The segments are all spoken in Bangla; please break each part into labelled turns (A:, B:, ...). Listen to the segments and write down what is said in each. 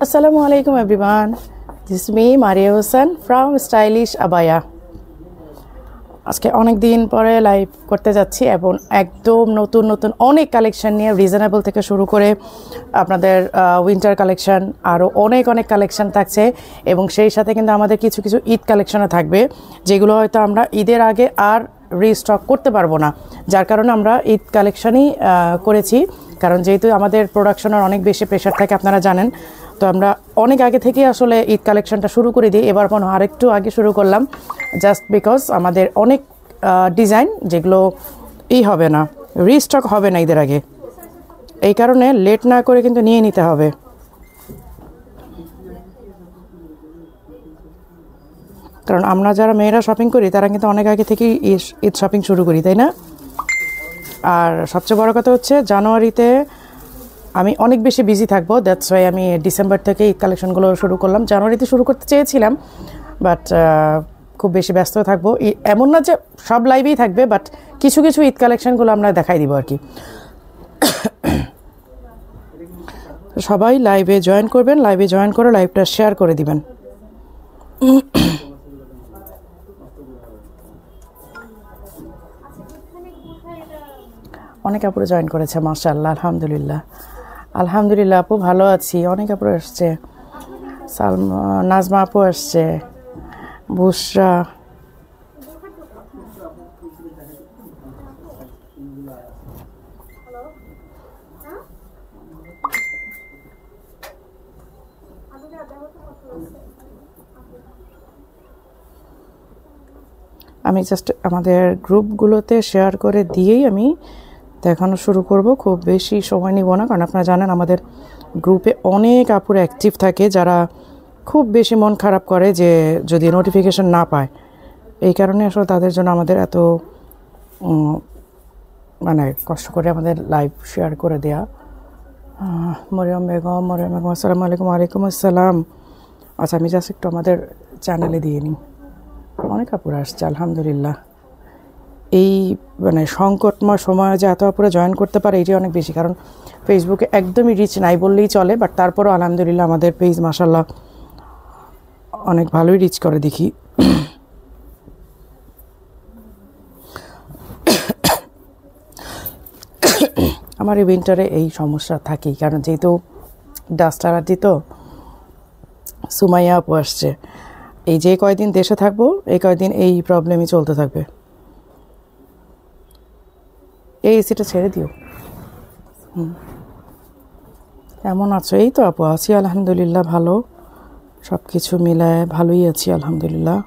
A: Assalamu alaikum everyone. This is me Maria Hossain from Stylish Abaya. আজকে অনেক দিন পরে লাইভ করতে যাচ্ছি এবং একদম নতুন নতুন অনেক কালেকশন নিয়ে রিজনেবল থেকে শুরু করে আপনাদের উইন্টার কালেকশন আরও অনেক অনেক কালেকশন থাকছে এবং সেই সাথে কিন্তু আমাদের কিছু কিছু ঈদ কালেকশনও থাকবে যেগুলো হয়তো আমরা ঈদের আগে আর রিস্টক করতে পারবো না, যার কারণে আমরা ঈদ কালেকশনই করেছি। কারণ যেহেতু আমাদের প্রোডাকশনের অনেক বেশি প্রেশার থাকে আপনারা জানেন, তো আমরা অনেক আগে থেকেই আসলে ঈদ কালেকশনটা শুরু করে দিই। এবার মনে আরেকটু আগে শুরু করলাম জাস্ট বিকজ আমাদের অনেক ডিজাইন যেগুলো হবে না, রিস্টক হবে না ঈদের আগে, এই কারণে লেট না করে কিন্তু নিয়ে নিতে হবে। কারণ আমরা যারা মেয়েরা শপিং করি তারা কিন্তু অনেক আগে থেকেই ঈদ শপিং শুরু করি, তাই না? আর সবচেয়ে বড় কথা হচ্ছে জানুয়ারিতে আমি অনেক বেশি বিজি থাকবো, দ্যাটস ওয়াই আমি ডিসেম্বর থেকে ঈদ কালেকশনগুলো শুরু করলাম। জানুয়ারিতে শুরু করতে চেয়েছিলাম বাট খুব বেশি ব্যস্ত থাকবো। এমন না যে সব লাইভেই থাকবে, বাট কিছু কিছু ঈদ কালেকশনগুলো আমরা দেখাই দিব আর কি। সবাই লাইভে জয়েন করবেন, লাইভে জয়েন করে লাইভটা শেয়ার করে দিবেন। অনেক আপুরে জয়েন করেছে, মাশাআল্লাহ, আলহামদুলিল্লাহ। আলহামদুলিল্লাহ আপু ভালো আছি। অনেক আপুরে আসছে, সালমা, নাজমা আপু আসছে, বুশরা, আমি জাস্ট আমাদের গ্রুপগুলোতে শেয়ার করে দিয়েই আমি দেখানো শুরু করব। খুব বেশি সময় নিব না, কারণ আপনারা জানেন আমাদের গ্রুপে অনেক আপুরা অ্যাক্টিভ থাকে যারা খুব বেশি মন খারাপ করে যে যদি নোটিফিকেশন না পায়। এই কারণে আসলে তাদের জন্য আমাদের এত মানে কষ্ট করে আমাদের লাইভ শেয়ার করে দেয়া। মরিয়ম বেগম, আসসালামু আলাইকুম। ওয়ালাইকুম আসসালাম। আচ্ছা আমি জাস্ট একটু আমাদের চ্যানেলে দিয়ে নিই। অনেক আপুরা আসছে, আলহামদুলিল্লাহ। এই মানে সংকটময় সময়ে যে এত আপুরা জয়েন করতে পারে এটি অনেক বেশি, কারণ ফেসবুকে একদমই রিচ নাই বললেই চলে, বাট তারপরও আলহামদুলিল্লাহ আমাদের পেজ মাশাআল্লাহ অনেক ভালোই রিচ করে দেখি। আমার এই উইন্টারে এই সমস্যা থাকেই, কারণ যেহেতু ডাস্ট অ্যালার্জি, তো সুমাইয়া আপু আসছে। এই যে কয়দিন দেশে থাকবো এই কয়দিন এই প্রবলেমই চলতে থাকবে। এই এসিটা ছেড়ে দিও। কেমন আছো? এই তো আপু আছি আলহামদুলিল্লাহ, ভালো, সব কিছু মিলায় ভালোই আছি আলহামদুলিল্লাহ।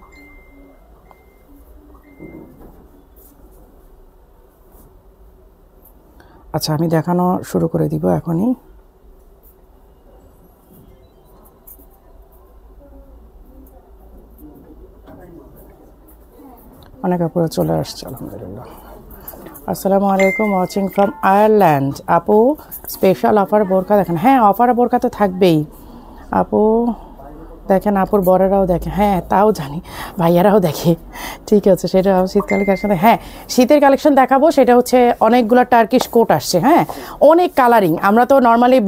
A: আচ্ছা আমি দেখানো শুরু করে দিব এখনই। অনেক আপুরা চলে আসছে আলহামদুলিল্লাহ। আসসালামু আলাইকুম, ওয়াচিং ফ্রম আয়ারল্যান্ড। আপু স্পেশাল অফার বোরকা দেখেন। হ্যাঁ অফার বোরকা তো থাকবেই আপু, দেখেন আপুর বরেরাও দেখে। হ্যাঁ তাও জানি, ভাইয়ারাও দেখে। ঠিক আছে, সেটা শীতকালের কালেকশন। হ্যাঁ শীতের কালেকশন দেখাবো, সেটা হচ্ছে অনেকগুলো টার্কিশ কোট আসছে। হ্যাঁ অনেক কালারিং। আমরা তো নর্মালি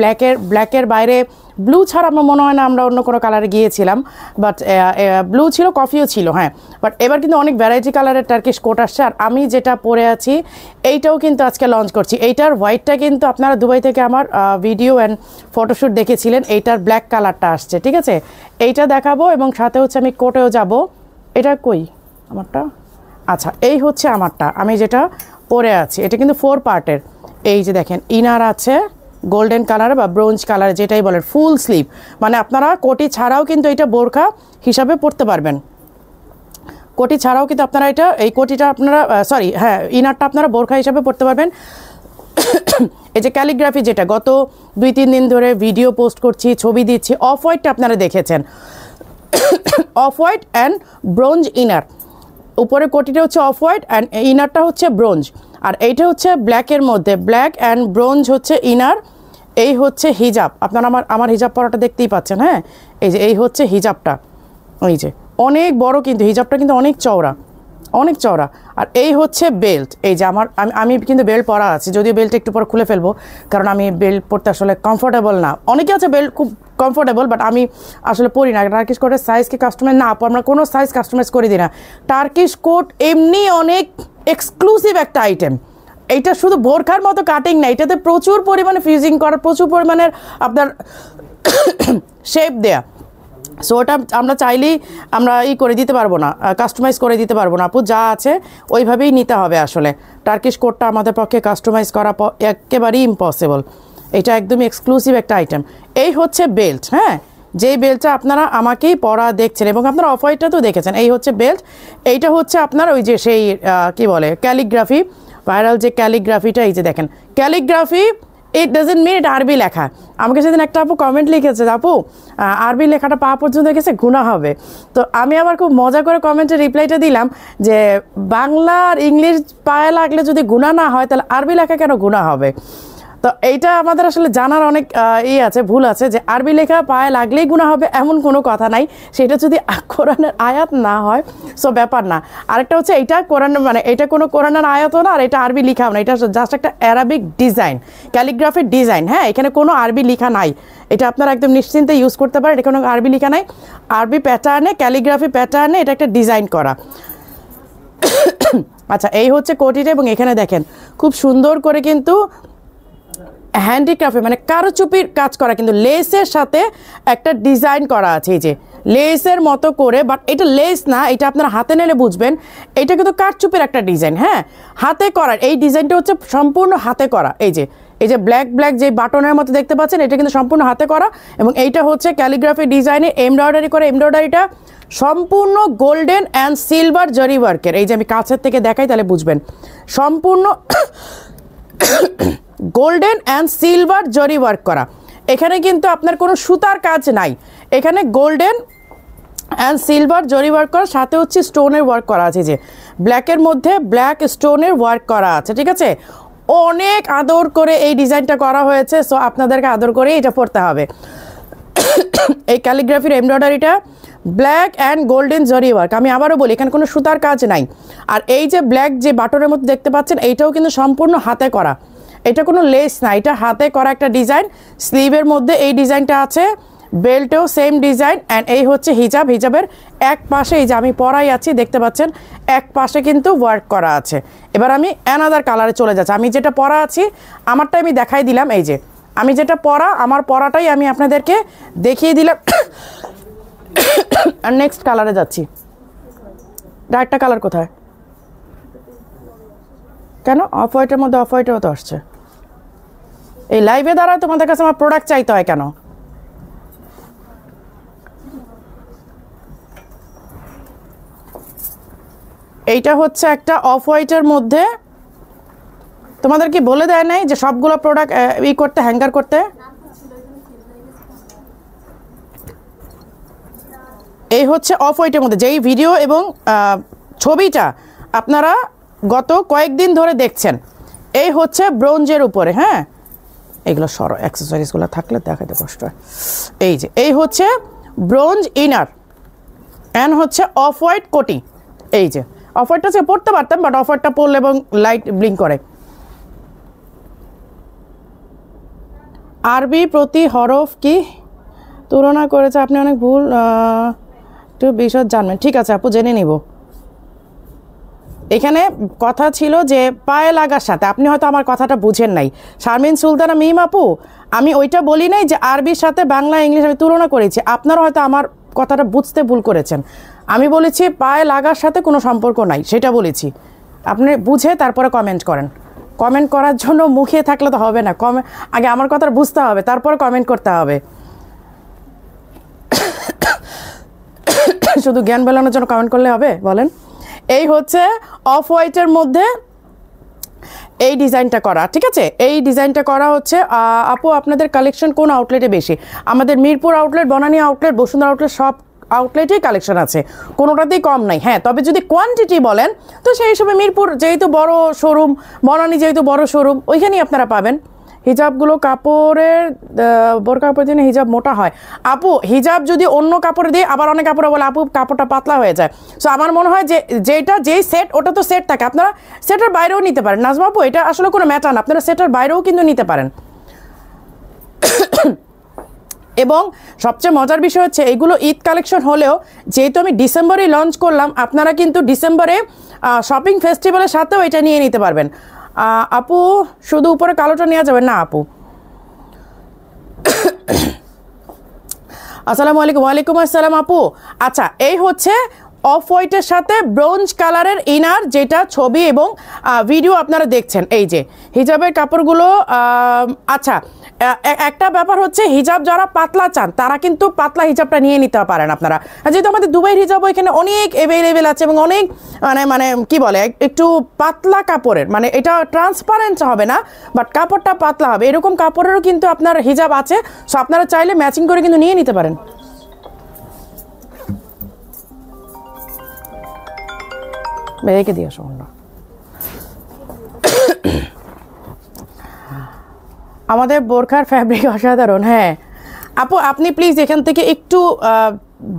A: ব্ল্যাকের বাইরে ব্লু ছাড়া আমার মনে হয় না আমরা অন্য কোনো কালারে গিয়েছিলাম, বাট ব্লু ছিল, কফিও ছিল। হ্যাঁ বাট এবার কিন্তু অনেক ভ্যারাইটি কালারের টার্কিশ কোট আসছে। আর আমি যেটা পরে আছি এইটাও কিন্তু আজকে লঞ্চ করছি। এইটার হোয়াইটটা কিন্তু আপনারা দুবাই থেকে আমার ভিডিও অ্যান্ড ফটোশ্যুট দেখেছিলেন, এইটার ব্ল্যাক কালারটা আসছে। ঠিক আছে, এইটা দেখাবো এবং সাথে হচ্ছে আমি কোটেও যাব। এটা কই আমারটা? আচ্ছা এই হচ্ছে আমারটা, আমি যেটা পরে আছি। এটা কিন্তু 4 পার্টের। এই যে দেখেন ইনার আছে গোল্ডেন কালার বা ব্রোঞ্জ কালার, যেটাই বলেন, ফুল স্লিভ। মানে আপনারা কোটি ছাড়াও কিন্তু এটা বোরখা হিসাবে পরতে পারবেন। কোটি ছাড়াও কিন্তু আপনারা এটা, এই কোটিটা আপনারা সরি হ্যাঁ ইনারটা আপনারা বোরখা হিসাবে পরতে পারবেন। এই যে ক্যালিগ্রাফি, যেটা গত 2-3 দিন ধরে ভিডিও পোস্ট করছি, ছবি দিচ্ছি, অফ হোয়াইটটা আপনারা দেখেছেন, off white and bronze inner. উপরে কোটিটা হচ্ছে অফ হোয়াইট অ্যান্ড ইনারটা হচ্ছে ব্রোঞ্জ। আর এইটা হচ্ছে ব্ল্যাকের মধ্যে, ব্ল্যাক অ্যান্ড ব্রোঞ্জ হচ্ছে ইনার। এই হচ্ছে হিজাব। আপনারা আমার হিজাব পরাটা দেখতেই পাচ্ছেন। হ্যাঁ এই যে এই হচ্ছে হিজাবটা, এই যে অনেক বড়, কিন্তু হিজাবটা কিন্তু অনেক চওড়া। অনেক চওড়া। আর এই হচ্ছে বেল্ট, এই যে আমি কিন্তু বেল্ট পরা আছে, যদিও বেল্ট একটু পরে খুলে ফেলবো, কারণ আমি বেল্ট পরতে আসলে কমফোর্টেবল না। অনেকে আছে বেল্ট খুব কমফোর্টেবল, বাট আমি আসলে পরি না। টার্কিশ কোটের সাইজকে কাস্টমাইজ না আপু, আমরা কোনো সাইজ কাস্টমাইজ করে দিই না। টার্কিশ কোট এমনি অনেক এক্সক্লুসিভ একটা আইটেম। এইটা শুধু বোরখার মতো কাটিং না, এটাতে প্রচুর পরিমাণে ফিউজিং করা, প্রচুর পরিমাণের আপনার শেপ দেয়া। সো ওটা আমরা চাইলেই আমরা করে দিতে পারবো না, কাস্টমাইজ করে দিতে পারবো না আপু, যা আছে ওইভাবেই নিতে হবে। আসলে টার্কিশ কোটটা আমাদের পক্ষে কাস্টমাইজ করা একেবারেই ইম্পসিবল। এটা একদমই এক্সক্লুসিভ একটা আইটেম। এই হচ্ছে বেল্ট, হ্যাঁ, যেই বেল্টটা আপনারা আমাকেই পরা দেখছেন এবং আপনারা অফ হোয়াইটটা তো দেখেছেন। এই হচ্ছে বেল্ট, এইটা হচ্ছে আপনার ওই যে সেই কি বলে ক্যালিগ্রাফি, ভাইরাল যে ক্যালিগ্রাফিটা, এই যে দেখেন ক্যালিগ্রাফি, ইট ডাজেন্ট মিন এটা আরবি লেখা। আমাকে সেদিন একটা আপু কমেন্ট লিখেছে, আপু আরবি লেখাটা পা পর্যন্ত গেছে গুনাহ হবে। তো আমি আবার খুব মজা করে কমেন্টে রিপ্লাইটা দিলাম যে বাংলা আর ইংলিশ পায়ে লাগলে যদি গুনাহ না হয় তাহলে আরবি লেখা কেন গুনাহ হবে। তো এইটা আমাদের আসলে জানার অনেক আছে, ভুল আছে, যে আরবি লেখা পায়ে লাগলেই গুনাহ হবে এমন কোনো কথা নাই, সেটা যদি কোরআনের আয়াত না হয় সো ব্যাপার না। আরেকটা হচ্ছে এইটা কোরআনের, মানে এটা কোনো কোরআনের আয়াতও না, আর এটা আরবি লেখাও না, এটা জাস্ট একটা অ্যারাবিক ডিজাইন, ক্যালিগ্রাফির ডিজাইন। হ্যাঁ, এখানে কোনো আরবি লেখা নাই, এটা আপনারা একদম নিশ্চিন্তে ইউজ করতে পারেন, এটা কোনো আরবি লেখা নাই। আরবি প্যাটার্নে, ক্যালিগ্রাফি প্যাটার্নে এটা একটা ডিজাইন করা। আচ্ছা, এই হচ্ছে কোটিটা, এবং এখানে দেখেন খুব সুন্দর করে কিন্তু হ্যান্ডিক্রাফটে মানে কারুচুপির কাজ করা, কিন্তু লেসের সাথে একটা ডিজাইন করা আছে, এই যে লেসের মতো করে, বাট এটা লেস না, এটা আপনারা হাতে নিলে বুঝবেন এটা কিন্তু কারচুপির একটা ডিজাইন। হ্যাঁ, হাতে করা এই ডিজাইনটা হচ্ছে সম্পূর্ণ হাতে করা। এই যে ব্ল্যাক ব্ল্যাক যে বাটনের মতো দেখতে পাচ্ছেন, এটা কিন্তু সম্পূর্ণ হাতে করা, এবং এইটা হচ্ছে ক্যালিগ্রাফি ডিজাইনে এমব্রয়ডারি করে। এমব্রয়ডারিটা সম্পূর্ণ গোল্ডেন অ্যান্ড সিলভার জরি ওয়ার্কের। এই যে আমি কাছের থেকে দেখাই তাহলে বুঝবেন, সম্পূর্ণ গোল্ডেন অ্যান্ড সিলভার জরি ওয়ার্ক করা। এখানে কিন্তু আপনার কোনো সুতার কাজ নাই, এখানে গোল্ডেন অ্যান্ড সিলভার জরি ওয়ার্ক করা, সাথে হচ্ছে স্টোনের ওয়ার্ক করা আছে, যে ব্ল্যাকের মধ্যে ব্ল্যাক স্টোনের ওয়ার্ক করা আছে। ঠিক আছে, অনেক আদর করে এই ডিজাইনটা করা হয়েছে, সো আপনাদেরকে আদর করে এটা পড়তে হবে। এই ক্যালিগ্রাফির এমব্রয়ডারিটা ব্ল্যাক অ্যান্ড গোল্ডেন জরি ওয়ার্ক। আমি আবারও বলি, এখানে কোনো সুতার কাজ নাই। আর এই যে ব্ল্যাক যে বাটনের মধ্যে দেখতে পাচ্ছেন, এইটাও কিন্তু সম্পূর্ণ হাতে করা, এটা কোনো লেস না, এটা হাতে করা একটা ডিজাইন। স্লিভের মধ্যে এই ডিজাইনটা আছে, বেল্টেও সেম ডিজাইন। অ্যান্ড এই হচ্ছে হিজাব, হিজাবের এক পাশে এই যে আমি পরাই আছি দেখতে পাচ্ছেন, এক পাশে কিন্তু ওয়ার্ক করা আছে। এবার আমি অ্যানাদার কালারে চলে যাচ্ছি। আমি যেটা পরা আছি আমারটাই আমি দেখাই দিলাম, এই যে আমি যেটা পরা, আমার পরাটাই আমি আপনাদেরকে দেখিয়ে দিলাম। আর নেক্সট কালারে যাচ্ছি। ডার্কটা কালার কোথায়? কেন অফ হোয়াইটের মধ্যে অফ হোয়াইটের মতো আসছে? এই লাইভে দ্বারা তোমাদের কাছে আমার প্রোডাক্ট চাইতে হয় কেন? এইটা হচ্ছে একটা অফ হোয়াইটের মধ্যে, তোমাদের কি বলে দেয় নাই যে সবগুলো প্রোডাক্ট করতে, হ্যাঙ্গার করতে? এই হচ্ছে অফ হোয়াইটের মধ্যে, যেই ভিডিও এবং ছবিটা আপনারা গত কয়েকদিন ধরে দেখছেন। এই হচ্ছে ব্রোঞ্জের উপরে, হ্যাঁ এগুলো সরো, অ্যাক্সেসরিজগুলো থাকলে দেখাতে কষ্ট হয়। এই যে এই হচ্ছে ব্রোঞ্জ ইনার অ্যান্ড হচ্ছে অফ হোয়াইট কোটি। এই যে অফ হোয়াইটটা সে পড়তে পারতাম, বাট অফ হোয়াইটটা পরলে এবং লাইট ব্লিঙ্ক করে। আরবি প্রতি হরফ কি তুলনা করেছে, আপনি অনেক ভুল, একটু বিশদ জানবেন। ঠিক আছে আপু, জেনে নিব। এখানে কথা ছিল যে পায়ে লাগার সাথে, আপনি হয়তো আমার কথাটা বুঝেন নাই। শারমিন সুলতানা মিম আপু, আমি ওইটা বলি নাই যে আরবির সাথে বাংলা ইংলিশ আমি তুলনা করেছি, আপনারা হয়তো আমার কথাটা বুঝতে ভুল করেছেন। আমি বলেছি পায়ে লাগার সাথে কোনো সম্পর্ক নাই, সেটা বলেছি। আপনি বুঝে তারপরে কমেন্ট করেন। কমেন্ট করার জন্য মুখিয়ে থাকলে তো হবে না, আগে আমার কথাটা বুঝতে হবে, তারপরে কমেন্ট করতে হবে। শুধু জ্ঞান বেলানোর জন্য কমেন্ট করলে হবে বলেন? এই হচ্ছে অফ হোয়াইটের মধ্যে এই ডিজাইনটা করা। ঠিক আছে, এই ডিজাইনটা করা হচ্ছে। আপু আপনাদের কালেকশন কোন আউটলেটে বেশি? আমাদের Mirpur outlet, Banani outlet, Bashundhara outlet, সব আউটলেটেই কালেকশন আছে, কোনোটাতেই কম নাই। হ্যাঁ, তবে যদি কোয়ান্টিটি বলেন তো সেই হিসেবে মিরপুর যেহেতু বড় শোরুম, বনানী যেহেতু বড় শোরুম, ওইখানেই আপনারা পাবেন। হিজাবগুলো কাপড়ের বোরকা কাপড় দিয়ে হিজাব মোটা হয়। আপু হিজাব যদি অন্য কাপড়ে দিয়ে আবার অনেক কাপড়ে বলে আপু কাপড়টা পাতলা হয়ে যায়। সো আমার মনে হয় যে যেই সেট ওটা তো সেট থাকে, আপনারা সেটের বাইরেও নিতে পারেন। নাজমা আপু এটা আসলে কোনো ম্যাটার না, আপনারা সেটের বাইরেও কিন্তু নিতে পারেন। এবং সবচেয়ে মজার বিষয় হচ্ছে এইগুলো ঈদ কালেকশন হলেও যেহেতু আমি ডিসেম্বরে লঞ্চ করলাম, আপনারা কিন্তু ডিসেম্বরে শপিং ফেস্টিভ্যালের সাথেও এটা নিয়ে নিতে পারবেন। আপু শুধু উপরে কালোটা নেওয়া যাবে না আপু? আসসালামু আলাইকুম। ওয়ালাইকুম আসসালাম আপু। আচ্ছা এই হচ্ছে অফ হোয়াইটের সাথে ব্রোঞ্জ কালারের ইনার, যেটা ছবি এবং ভিডিও আপনারা দেখছেন। এই যে হিজাবের কাপড়গুলো। আচ্ছা একটা ব্যাপার হচ্ছে হিজাব যারা পাতলা চান তারা কিন্তু পাতলা হিজাবটা নিয়ে নিতে পারেন আপনারা, যেহেতু আমাদের দুবাইয়ের হিজাবও এখানে অনেক অ্যাভেলেবেল আছে এবং অনেক মানে কি বলে একটু পাতলা কাপড়ের, মানে এটা ট্রান্সপারেন্ট হবে না বাট কাপড়টা পাতলা হবে, এরকম কাপড়েরও কিন্তু আপনার হিজাব আছে। সো আপনারা চাইলে ম্যাচিং করে কিন্তু নিয়ে নিতে পারেন। রেখে দিয়ে আসো। আমাদের বোরখার ফ্যাব্রিক অসাধারণ। হ্যাঁ আপু আপনি প্লিজ এখান থেকে একটু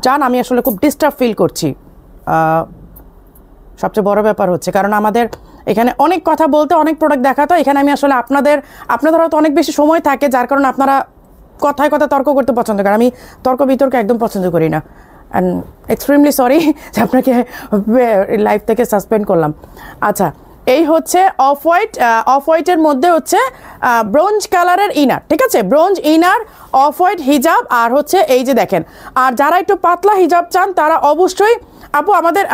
A: যান, আমি আসলে খুব ডিস্টার্ব ফিল করছি। সবচেয়ে বড় ব্যাপার হচ্ছে কারণ আমাদের এখানে অনেক কথা বলতে অনেক প্রোডাক্ট দেখা, তো এখানে আমি আসলে আপনাদের হয়তো অনেক বেশি সময় থাকে যার কারণে আপনারা কথায় কথা তর্ক করতে পছন্দ করেন। আমি তর্ক বিতর্ক একদম পছন্দ করি না। অ্যান্ড এক্সট্রিমলি সরি যে আপনাকে লাইভ থেকে সাসপেন্ড করলাম। আচ্ছা এই হচ্ছে অফ হোয়াইটের মধ্যে হচ্ছে ব্রোঞ্জ কালারের ইনার, ঠিক আছে? ব্রোঞ্জ ইনার, অফ হোয়াইট হিজাব, আর হচ্ছে এই যে দেখেন। আর যারা একটু পাতলা হিজাব চান তারা অবশ্যই আপু আমাদের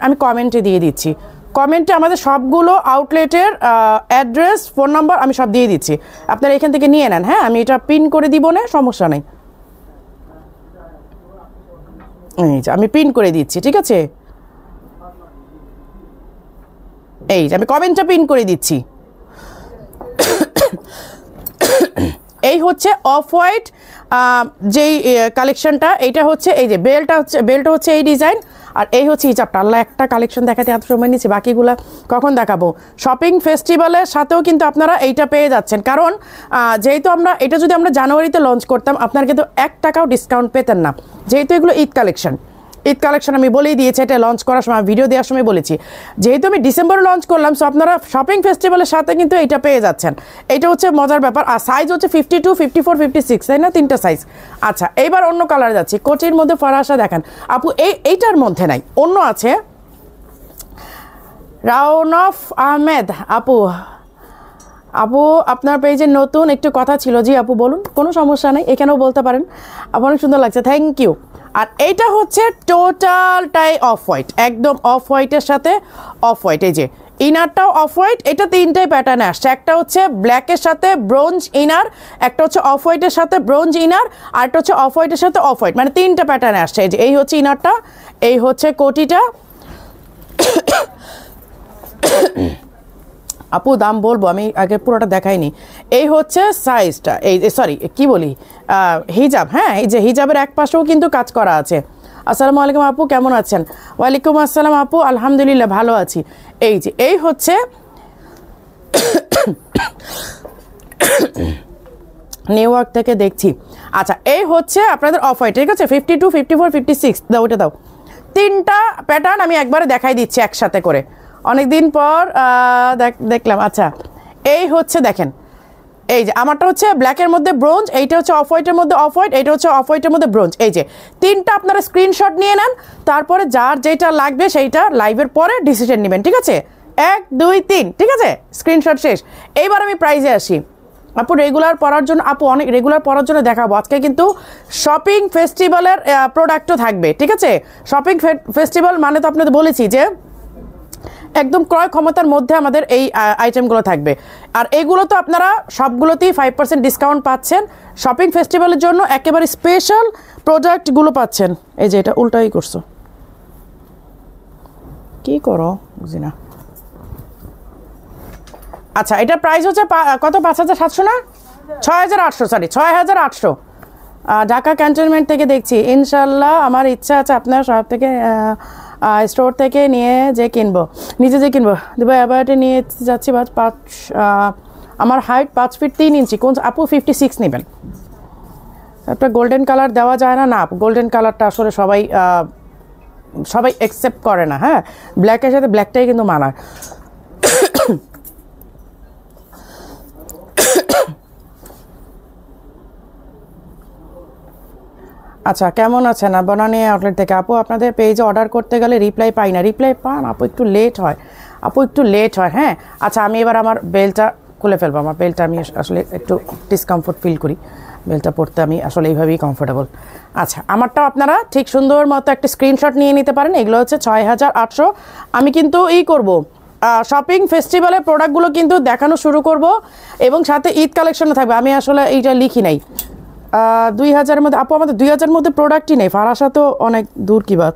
A: আমি কমেন্টে দিয়ে দিচ্ছি, কমেন্টে আমাদের সবগুলো আউটলেটের অ্যাড্রেস ফোন নাম্বার আমি সব দিয়ে দিচ্ছি, আপনারা এখান থেকে নিয়ে নেন। হ্যাঁ আমি এটা পিন করে দিব না, সমস্যা নেই, আমি পিন করে দিচ্ছি, ঠিক আছে? এই যে আমি কমেন্টটা পিন করে দিচ্ছি। এই হচ্ছে অফ হোয়াইট যেই কালেকশনটা, এইটা হচ্ছে এই যে বেলটা হচ্ছে এই ডিজাইন, আর এই হচ্ছে হিজাবটা। আল্লাহ একটা কালেকশন দেখাতে এত সময় নিচ্ছি, বাকিগুলা কখন দেখাবো? শপিং ফেস্টিভ্যালের সাথেও কিন্তু আপনারা এইটা পেয়ে যাচ্ছেন, কারণ যেহেতু এটা যদি আমরা জানুয়ারিতে লঞ্চ করতাম আপনারা কিন্তু 1 টাকাও ডিসকাউন্ট পেতেন না, যেহেতু এগুলো ঈদ কালেকশন আমি বলেই দিয়েছি, এটা লঞ্চ করার সময় ভিডিও দেওয়ার সময় বলেছি, যেহেতু আমি ডিসেম্বরে লঞ্চ করলাম সো আপনারা শপিং ফেস্টিভ্যালের সাথে কিন্তু এটা পেয়ে যাচ্ছেন। এটা হচ্ছে মজার ব্যাপার। আর সাইজ হচ্ছে 52, 54, 56, তাই না? 3টা সাইজ। আচ্ছা এইবার অন্য কালার যাচ্ছি, কোটির মধ্যে ফরাসা দেখেন আপু, এইটার মধ্যে নাই, অন্য আছে। রাউনফ আহমেদ আপু আপনার পেজে নতুন একটু কথা ছিল। জি আপু বলুন, কোনো সমস্যা নেই, এখানেও বলতে পারেন। আপু অনেক সুন্দর লাগছে, থ্যাংক ইউ। আর এইটা হচ্ছে টোটালটাই অফ হোয়াইট, একদম অফ হোয়াইটের সাথে অফ হোয়াইট। এই যে ইনারটাও অফ হোয়াইট, এটা 3টাই প্যাটার্নে আসছে, একটা হচ্ছে ব্ল্যাকের সাথে ব্রোঞ্জ ইনার, একটা হচ্ছে অফ হোয়াইটের সাথে ব্রোঞ্জ ইনার, আর একটা হচ্ছে অফ হোয়াইটের সাথে অফ হোয়াইট, মানে 3টা প্যাটার্নে আসছে। এই যে এই হচ্ছে ইনারটা, এই হচ্ছে কোটিটা। আপু দাম বলবো, আমি আগে পুরোটা দেখাইনি। এই হচ্ছে সাইজটা, এই সরি কি বলি হিজাব। হ্যাঁ এই যে হিজাবের এক পাশেও কিন্তু কাজ করা আছে। আসসালামু আলাইকুম আপু, কেমন আছেন? ওয়ালাইকুম আসসালাম আপু, আলহামদুলিল্লাহ ভালো আছি। এই যে এই হচ্ছে নিউ ইয়র্ক থেকে দেখছি। আচ্ছা এই হচ্ছে আপনাদের অফ হোয়াইট, ঠিক আছে? 52, 54, 56 দাও, ওটা দাও। 3টা প্যাটার্ন আমি একবারে দেখাই দিচ্ছি একসাথে করে, অনেকদিন পর দেখলাম। আচ্ছা এই হচ্ছে দেখেন, এই যে আমারটা হচ্ছে ব্ল্যাকের মধ্যে ব্রোঞ্জ, এইটা হচ্ছে অফ হোয়াইটের মধ্যে অফ হোয়াইট, এইটা হচ্ছে অফ হোয়াইটের মধ্যে ব্রোঞ্জ। এই যে 3টা আপনারা স্ক্রিনশট নিয়ে নেন, তারপরে যার যেটা লাগবে সেইটা লাইভের পরে ডিসিশন নেবেন, ঠিক আছে? 1, 2, 3, ঠিক আছে? স্ক্রিনশট শেষ। এইবার আমি প্রাইজে আসি। আপু রেগুলার পরার জন্য, আপু অনেক রেগুলার পরার জন্য দেখাবো আজকে, কিন্তু শপিং ফেস্টিভ্যালের প্রোডাক্টও থাকবে, ঠিক আছে? শপিং ফেস্টিভ্যাল মানে তো আপনাদের বলেছি যে একদম ক্রয় ক্ষমতার মধ্যে আমাদের এই আইটেমগুলো থাকবে, আর এইগুলো তো আপনারা সবগুলোতেই 5% ডিসকাউন্ট পাচ্ছেন। শপিং ফেস্টিভ্যালের জন্য একেবারে স্পেশাল প্রোডাক্টগুলো পাচ্ছেন। এই যে এটা উল্টাই করছো, কি করো বুঝি না। আচ্ছা এটার প্রাইস হচ্ছে কত? 5700 না 6800, সরি 6800। ঢাকা ক্যান্টনমেন্ট থেকে দেখছি, ইনশাল্লাহ আমার ইচ্ছা আছে আপনার সব থেকে স্টোর থেকে নিয়ে যে কিনবো, নিজে যে কিনবো। দুবাই অ্যাবার্টে নিয়ে যাচ্ছি, আমার হাইট 5 ফিট 3 ইঞ্চি। কোন আপু 56 নেবেন? একটা গোল্ডেন কালার দেওয়া যায় না? না, গোল্ডেন কালারটা আসলে সবাই অ্যাকসেপ্ট করে না। হ্যাঁ, ব্ল্যাকের সাথে ব্ল্যাকটাই কিন্তু মানায়। আচ্ছা, কেমন আছেন? বনানী আউটলেট থেকে। আপু আপনাদের পেজে অর্ডার করতে গেলে রিপ্লাই পাই না। রিপ্লাই পান আপু, একটু লেট হয় আপু, একটু লেট হয়। হ্যাঁ আচ্ছা, আমি এবার আমার বেলটা খুলে ফেলবো। আমার বেলটা আমি আসলে একটু ডিসকমফোর্ট ফিল করি, বেলটা পড়তে আমি আসলে এইভাবেই কমফোর্টেবল। আচ্ছা, আমারটাও আপনারা ঠিক সুন্দর মতো একটা স্ক্রিনশট নিয়ে নিতে পারেন। এগুলো হচ্ছে 6800। আমি কিন্তু করব শপিং ফেস্টিভ্যালের প্রোডাক্টগুলো কিন্তু দেখানো শুরু করব, এবং সাথে ঈদ কালেকশনও থাকবে। আমি আসলে এইটা লিখি নাই 2000-এর মধ্যে। আপু আমাদের 2000-এর মধ্যে প্রোডাক্টই নেই। ফারাসা তো অনেক দূর কি বাত।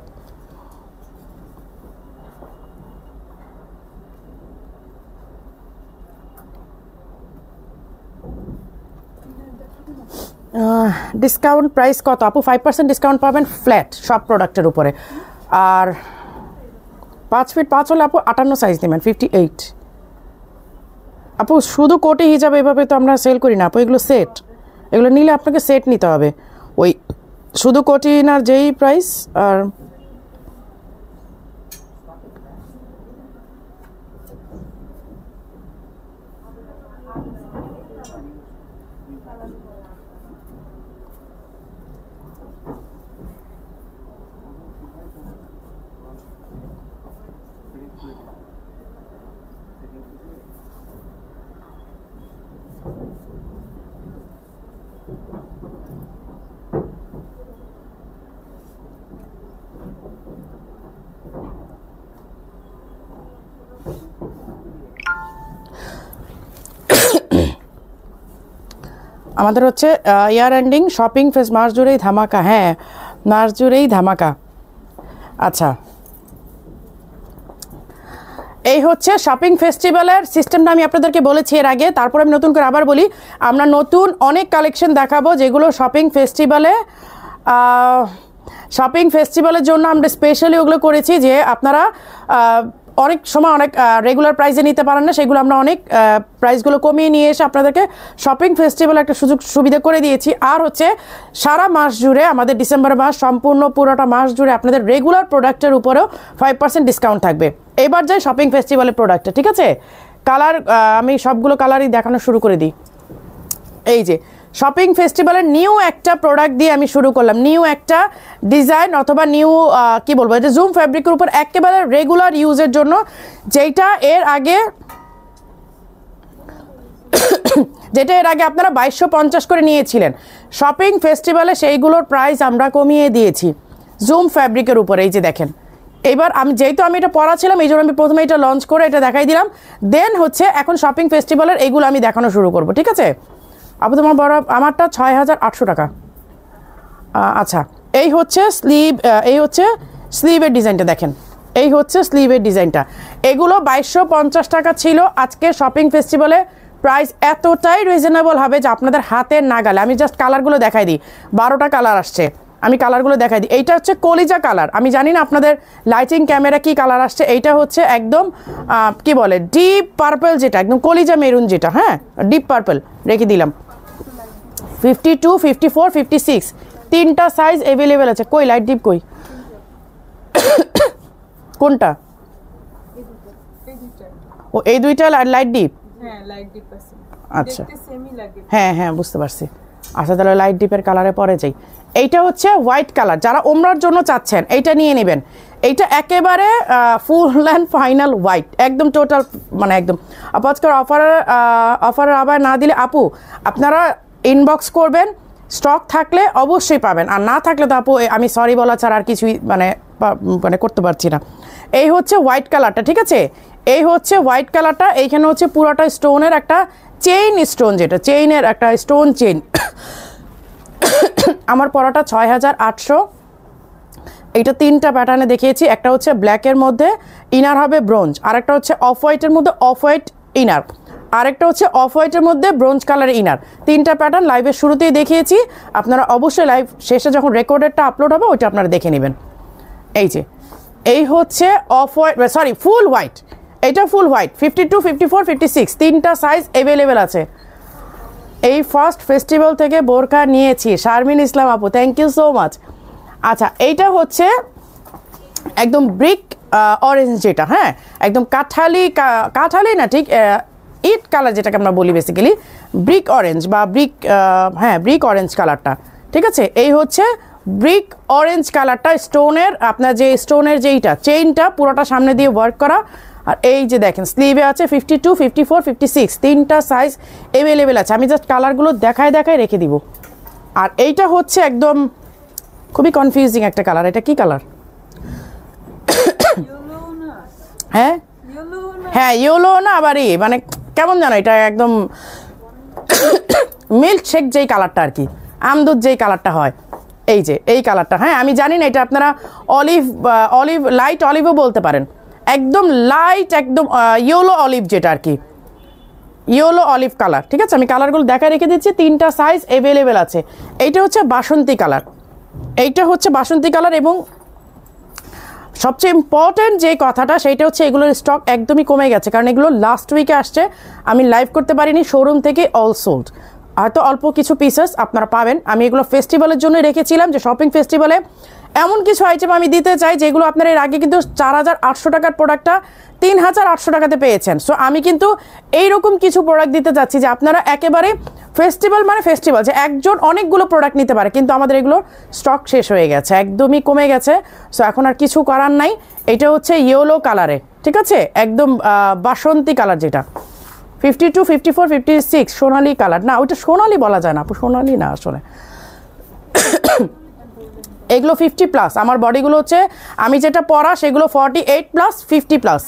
A: ডিসকাউন্ট প্রাইস কত আপু? 5% ডিসকাউন্ট পাবেন ফ্ল্যাট সব প্রোডাক্টের উপরে। আর 5 ফিট 5 হলে আপু 58 সাইজ নেবেন, 58। আপু শুধু কোটি হিসাবে এভাবে তো আমরা সেল করি না আপু, এগুলো সেট। এগুলো নিলে আপনাকে সেট নিতে হবে। ওই শুধু কোটি না যেই প্রাইস। আর আমাদের হচ্ছে ইয়ার এন্ডিং শপিং ফেস, মাস জুড়েই ধামাকা। হ্যাঁ, মাস জুড়েই ধামাকা। আচ্ছা, এই হচ্ছে শপিং ফেস্টিভ্যালের সিস্টেমটা আমি আপনাদেরকে বলেছি এর আগে, তারপর আমি নতুন করে আবার বলি। আমরা নতুন অনেক কালেকশন দেখাবো যেগুলো শপিং ফেস্টিভ্যালের জন্য আমরা স্পেশালি ওগুলো করেছি, যে আপনারা অনেক সময় অনেক রেগুলার প্রাইসে নিতে পারেন না, সেগুলো আমরা অনেক প্রাইসগুলো কমিয়ে নিয়ে এসে আপনাদেরকে শপিং ফেস্টিভ্যাল একটা সুযোগ সুবিধা করে দিয়েছি। আর হচ্ছে সারা মাস জুড়ে, আমাদের ডিসেম্বর মাস সম্পূর্ণ পুরোটা মাস জুড়ে আপনাদের রেগুলার প্রোডাক্টের উপরেও 5% ডিসকাউন্ট থাকবে। এবার যাই শপিং ফেস্টিভ্যালের প্রোডাক্টে, ঠিক আছে? কালার আমি সবগুলো কালারই দেখানো শুরু করে দিই। এই যে শপিং ফেস্টিভ্যালের নিউ একটা প্রোডাক্ট দিয়ে আমি শুরু করলাম, নিউ একটা ডিজাইন অথবা নিউ কি বলবো, এটা জুম ফ্যাব্রিকের উপর একেবারে রেগুলার ইউজের জন্য, যেটা এর আগে আপনারা 2250 করে নিয়েছিলেন শপিং ফেস্টিভ্যালে, সেইগুলোর প্রাইস আমরা কমিয়ে দিয়েছি জুম ফ্যাব্রিকের উপরে। এই যে দেখেন, এবার যেহেতু আমি এটা পরা ছিলাম, এই জন্য আমি প্রথমে এটা লঞ্চ করে এটা দেখাই দিলাম। দেন হচ্ছে এখন শপিং ফেস্টিভ্যালের এইগুলো আমি দেখানো শুরু করব, ঠিক আছে? আপু তোমার বড়, আমারটা 6800 টাকা। আচ্ছা, এই হচ্ছে স্লিভের ডিজাইনটা দেখেন, এই হচ্ছে স্লিভের ডিজাইনটা। এগুলো 2250 টাকা ছিল। আজকে শপিং ফেস্টিভ্যালে প্রাইস এতটাই রিজনেবল হবে যে আপনাদের হাতের নাগালে। আমি জাস্ট কালারগুলো দেখাই দিই, 12টা কালার আসছে, আমি কালারগুলো দেখাই দিই। এইটা হচ্ছে কলিজা কালার, আমি জানি না আপনাদের লাইটিং ক্যামেরা কি কালার আসছে। এইটা হচ্ছে একদম কি বলে ডিপ পার্পল, যেটা একদম কলিজা মেরুন যেটা, হ্যাঁ ডিপ পার্পল রেখে দিলাম। 52, 54, 56 তিনটা সাইজ অ্যাভেলেবেল আছে। কই লাইট ডিপ কই? কোনটা? ও এই দুইটা লাইট ডিপ।
B: হ্যাঁ লাইট ডিপ আছে।
A: আচ্ছা
B: দেখতে সেমই লাগে।
A: হ্যাঁ বুঝতে পারছি। আচ্ছা তাহলে লাইট ডিপের কালারে পরে যাই। এইটা হচ্ছে হোয়াইট কালার, যারা ওমরার জন্য চাচ্ছেন এইটা নিয়ে নেবেন। এইটা একেবারে ফুল অ্যান্ড ফাইনাল হোয়াইট, একদম টোটাল, মানে একদম। আপু আজকের অফারের আবার না দিলে আপু আপনারা ইনবক্স করবেন, স্টক থাকলে অবশ্যই পাবেন, আর না থাকলে তো আপু আমি সরি বলা ছাড়া আর কিছুই মানে করতে পারছি না। এই হচ্ছে হোয়াইট কালারটা, ঠিক আছে? এই হচ্ছে হোয়াইট কালারটা। এইখানে হচ্ছে পুরোটা স্টোনের একটা চেইন স্টোন, যেটা চেইনের একটা স্টোন চেইন। আমার পরাটা 6800। এইটা তিনটা প্যাটার্নে দেখিয়েছি, একটা হচ্ছে ব্ল্যাকের মধ্যে ইনার হবে ব্রোঞ্জ, আরেকটা হচ্ছে অফ হোয়াইটের মধ্যে অফ হোয়াইট ইনার, আরেকটা হচ্ছে অফ হোয়াইটের মধ্যে ব্রোঞ্জ কালারের ইনার। তিনটা প্যাটার্ন লাইভের শুরুতেই দেখিয়েছি, আপনারা অবশ্যই লাইভ শেষে যখন রেকর্ডেডটা আপলোড হবে ওইটা আপনারা দেখে নেবেন। এই যে এই হচ্ছে অফ হোয়াইট, সরি ফুল হোয়াইট, এটা ফুল হোয়াইট 52, 54, 56 তিনটা সাইজ অ্যাভেলেবেল আছে। এই ফার্স্ট ফেস্টিভ্যাল থেকে বোরকা নিয়েছি, শারমিন ইসলাম আপু, থ্যাংক ইউ সো মাচ। আচ্ছা, এইটা হচ্ছে একদম ব্রিক অরেঞ্জ যেটা, হ্যাঁ একদম কাঠালি না ঠিক ইট কালার যেটাকে আমরা বলি বেসিক্যালি ব্রিক অরেঞ্জ বা ব্রিক অরেঞ্জ কালারটা, ঠিক আছে। এই হচ্ছে ব্রিক অরেঞ্জ কালারটা, স্টোনের আপনার যে স্টোনের যেইটা চেইনটা পুরোটা সামনে দিয়ে ওয়ার্ক করা। আর এই যে দেখেন স্লিভে আছে 52, 54, 56 তিনটা সাইজ অ্যাভেলেবেল আছে। আমি জাস্ট কালারগুলো দেখায় রেখে দিব। আর এইটা হচ্ছে একদম খুবই কনফিউজিং একটা কালার। এটা কি কালার? হ্যাঁ হ্যাঁ ইয়েলো না, আবার মানে কেমন জানো, এটা একদম মিল্ক শেক যেই কালারটা আর কি, আমদুধ যেই কালারটা হয়, এই যে এই কালারটা। হ্যাঁ আমি জানি না, এটা আপনারা অলিভ লাইট অলিভও বলতে পারেন, একদম লাইট একদম ইয়েলো অলিভ যেটা আর কি, ইয়েলো অলিভ কালার, ঠিক আছে। আমি কালারগুলো দেখা রেখে দিচ্ছি, তিনটা সাইজ অ্যাভেলেবেল আছে। এইটা হচ্ছে বাসন্তী কালার, এইটা হচ্ছে বাসন্তী কালার। এবং সবচেয়ে ইম্পর্টেন্ট যে কথাটা সেইটা হচ্ছে এগুলোর স্টক একদমই কমে গেছে, কারণ এগুলো লাস্ট উইকে আসছে, আমি লাইভ করতে পারিনি, শোরুম থেকে অল সোল্ড। হয়তো অল্প কিছু পিসেস আপনারা পাবেন। আমি এগুলো ফেস্টিভ্যালের জন্য রেখেছিলাম, যে শপিং ফেস্টিভ্যালে এমন কিছু আইটেম আমি দিতে চাই যেগুলো আপনারা এর আগে কিন্তু 4800 টাকার প্রোডাক্টটা 3800 টাকাতে পেয়েছেন। সো আমি কিন্তু এইরকম কিছু প্রোডাক্ট দিতে যাচ্ছি যে আপনারা একেবারে ফেস্টিভ্যাল মানে ফেস্টিভ্যাল, যে একজন অনেকগুলো প্রোডাক্ট নিতে পারে, কিন্তু আমাদের এগুলো স্টক শেষ হয়ে গেছে, একদমই কমে গেছে। সো এখন আর কিছু করার নাই। এটা হচ্ছে ইয়েলো কালারে, ঠিক আছে, একদম বাসন্তী কালার যেটা 52, 54, 56 সোনালি কালার। না ওইটা সোনালি বলা যায় না আপু, সোনালি না আসলে, এগুলো 50+। আমার বডিগুলো হচ্ছে আমি যেটা পরা সেগুলো 48+, 50+।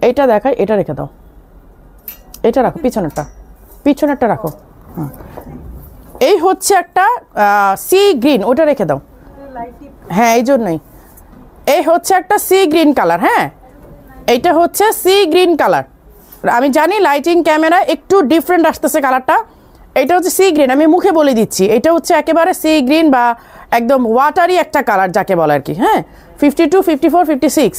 A: এটা দেখাই, এটা রেখে দাও, এটা রাখো, পিছনেরটা রাখো। এই হচ্ছে একটা সি গ্রিন, ওটা রেখে দাও। হ্যাঁ এই জন্যই এই হচ্ছে একটা সি গ্রিন কালার। হ্যাঁ এইটা হচ্ছে সি গ্রিন কালার। আমি জানি লাইটিং ক্যামেরা একটু ডিফারেন্ট আসতেছে কালারটা, এটা হচ্ছে সি গ্রিন, আমি মুখে বলে দিচ্ছি, এটা হচ্ছে একেবারে সি গ্রিন বা একদম ওয়াটারি একটা কালার যাকে বলে আর কি। হ্যাঁ 52, 54, 56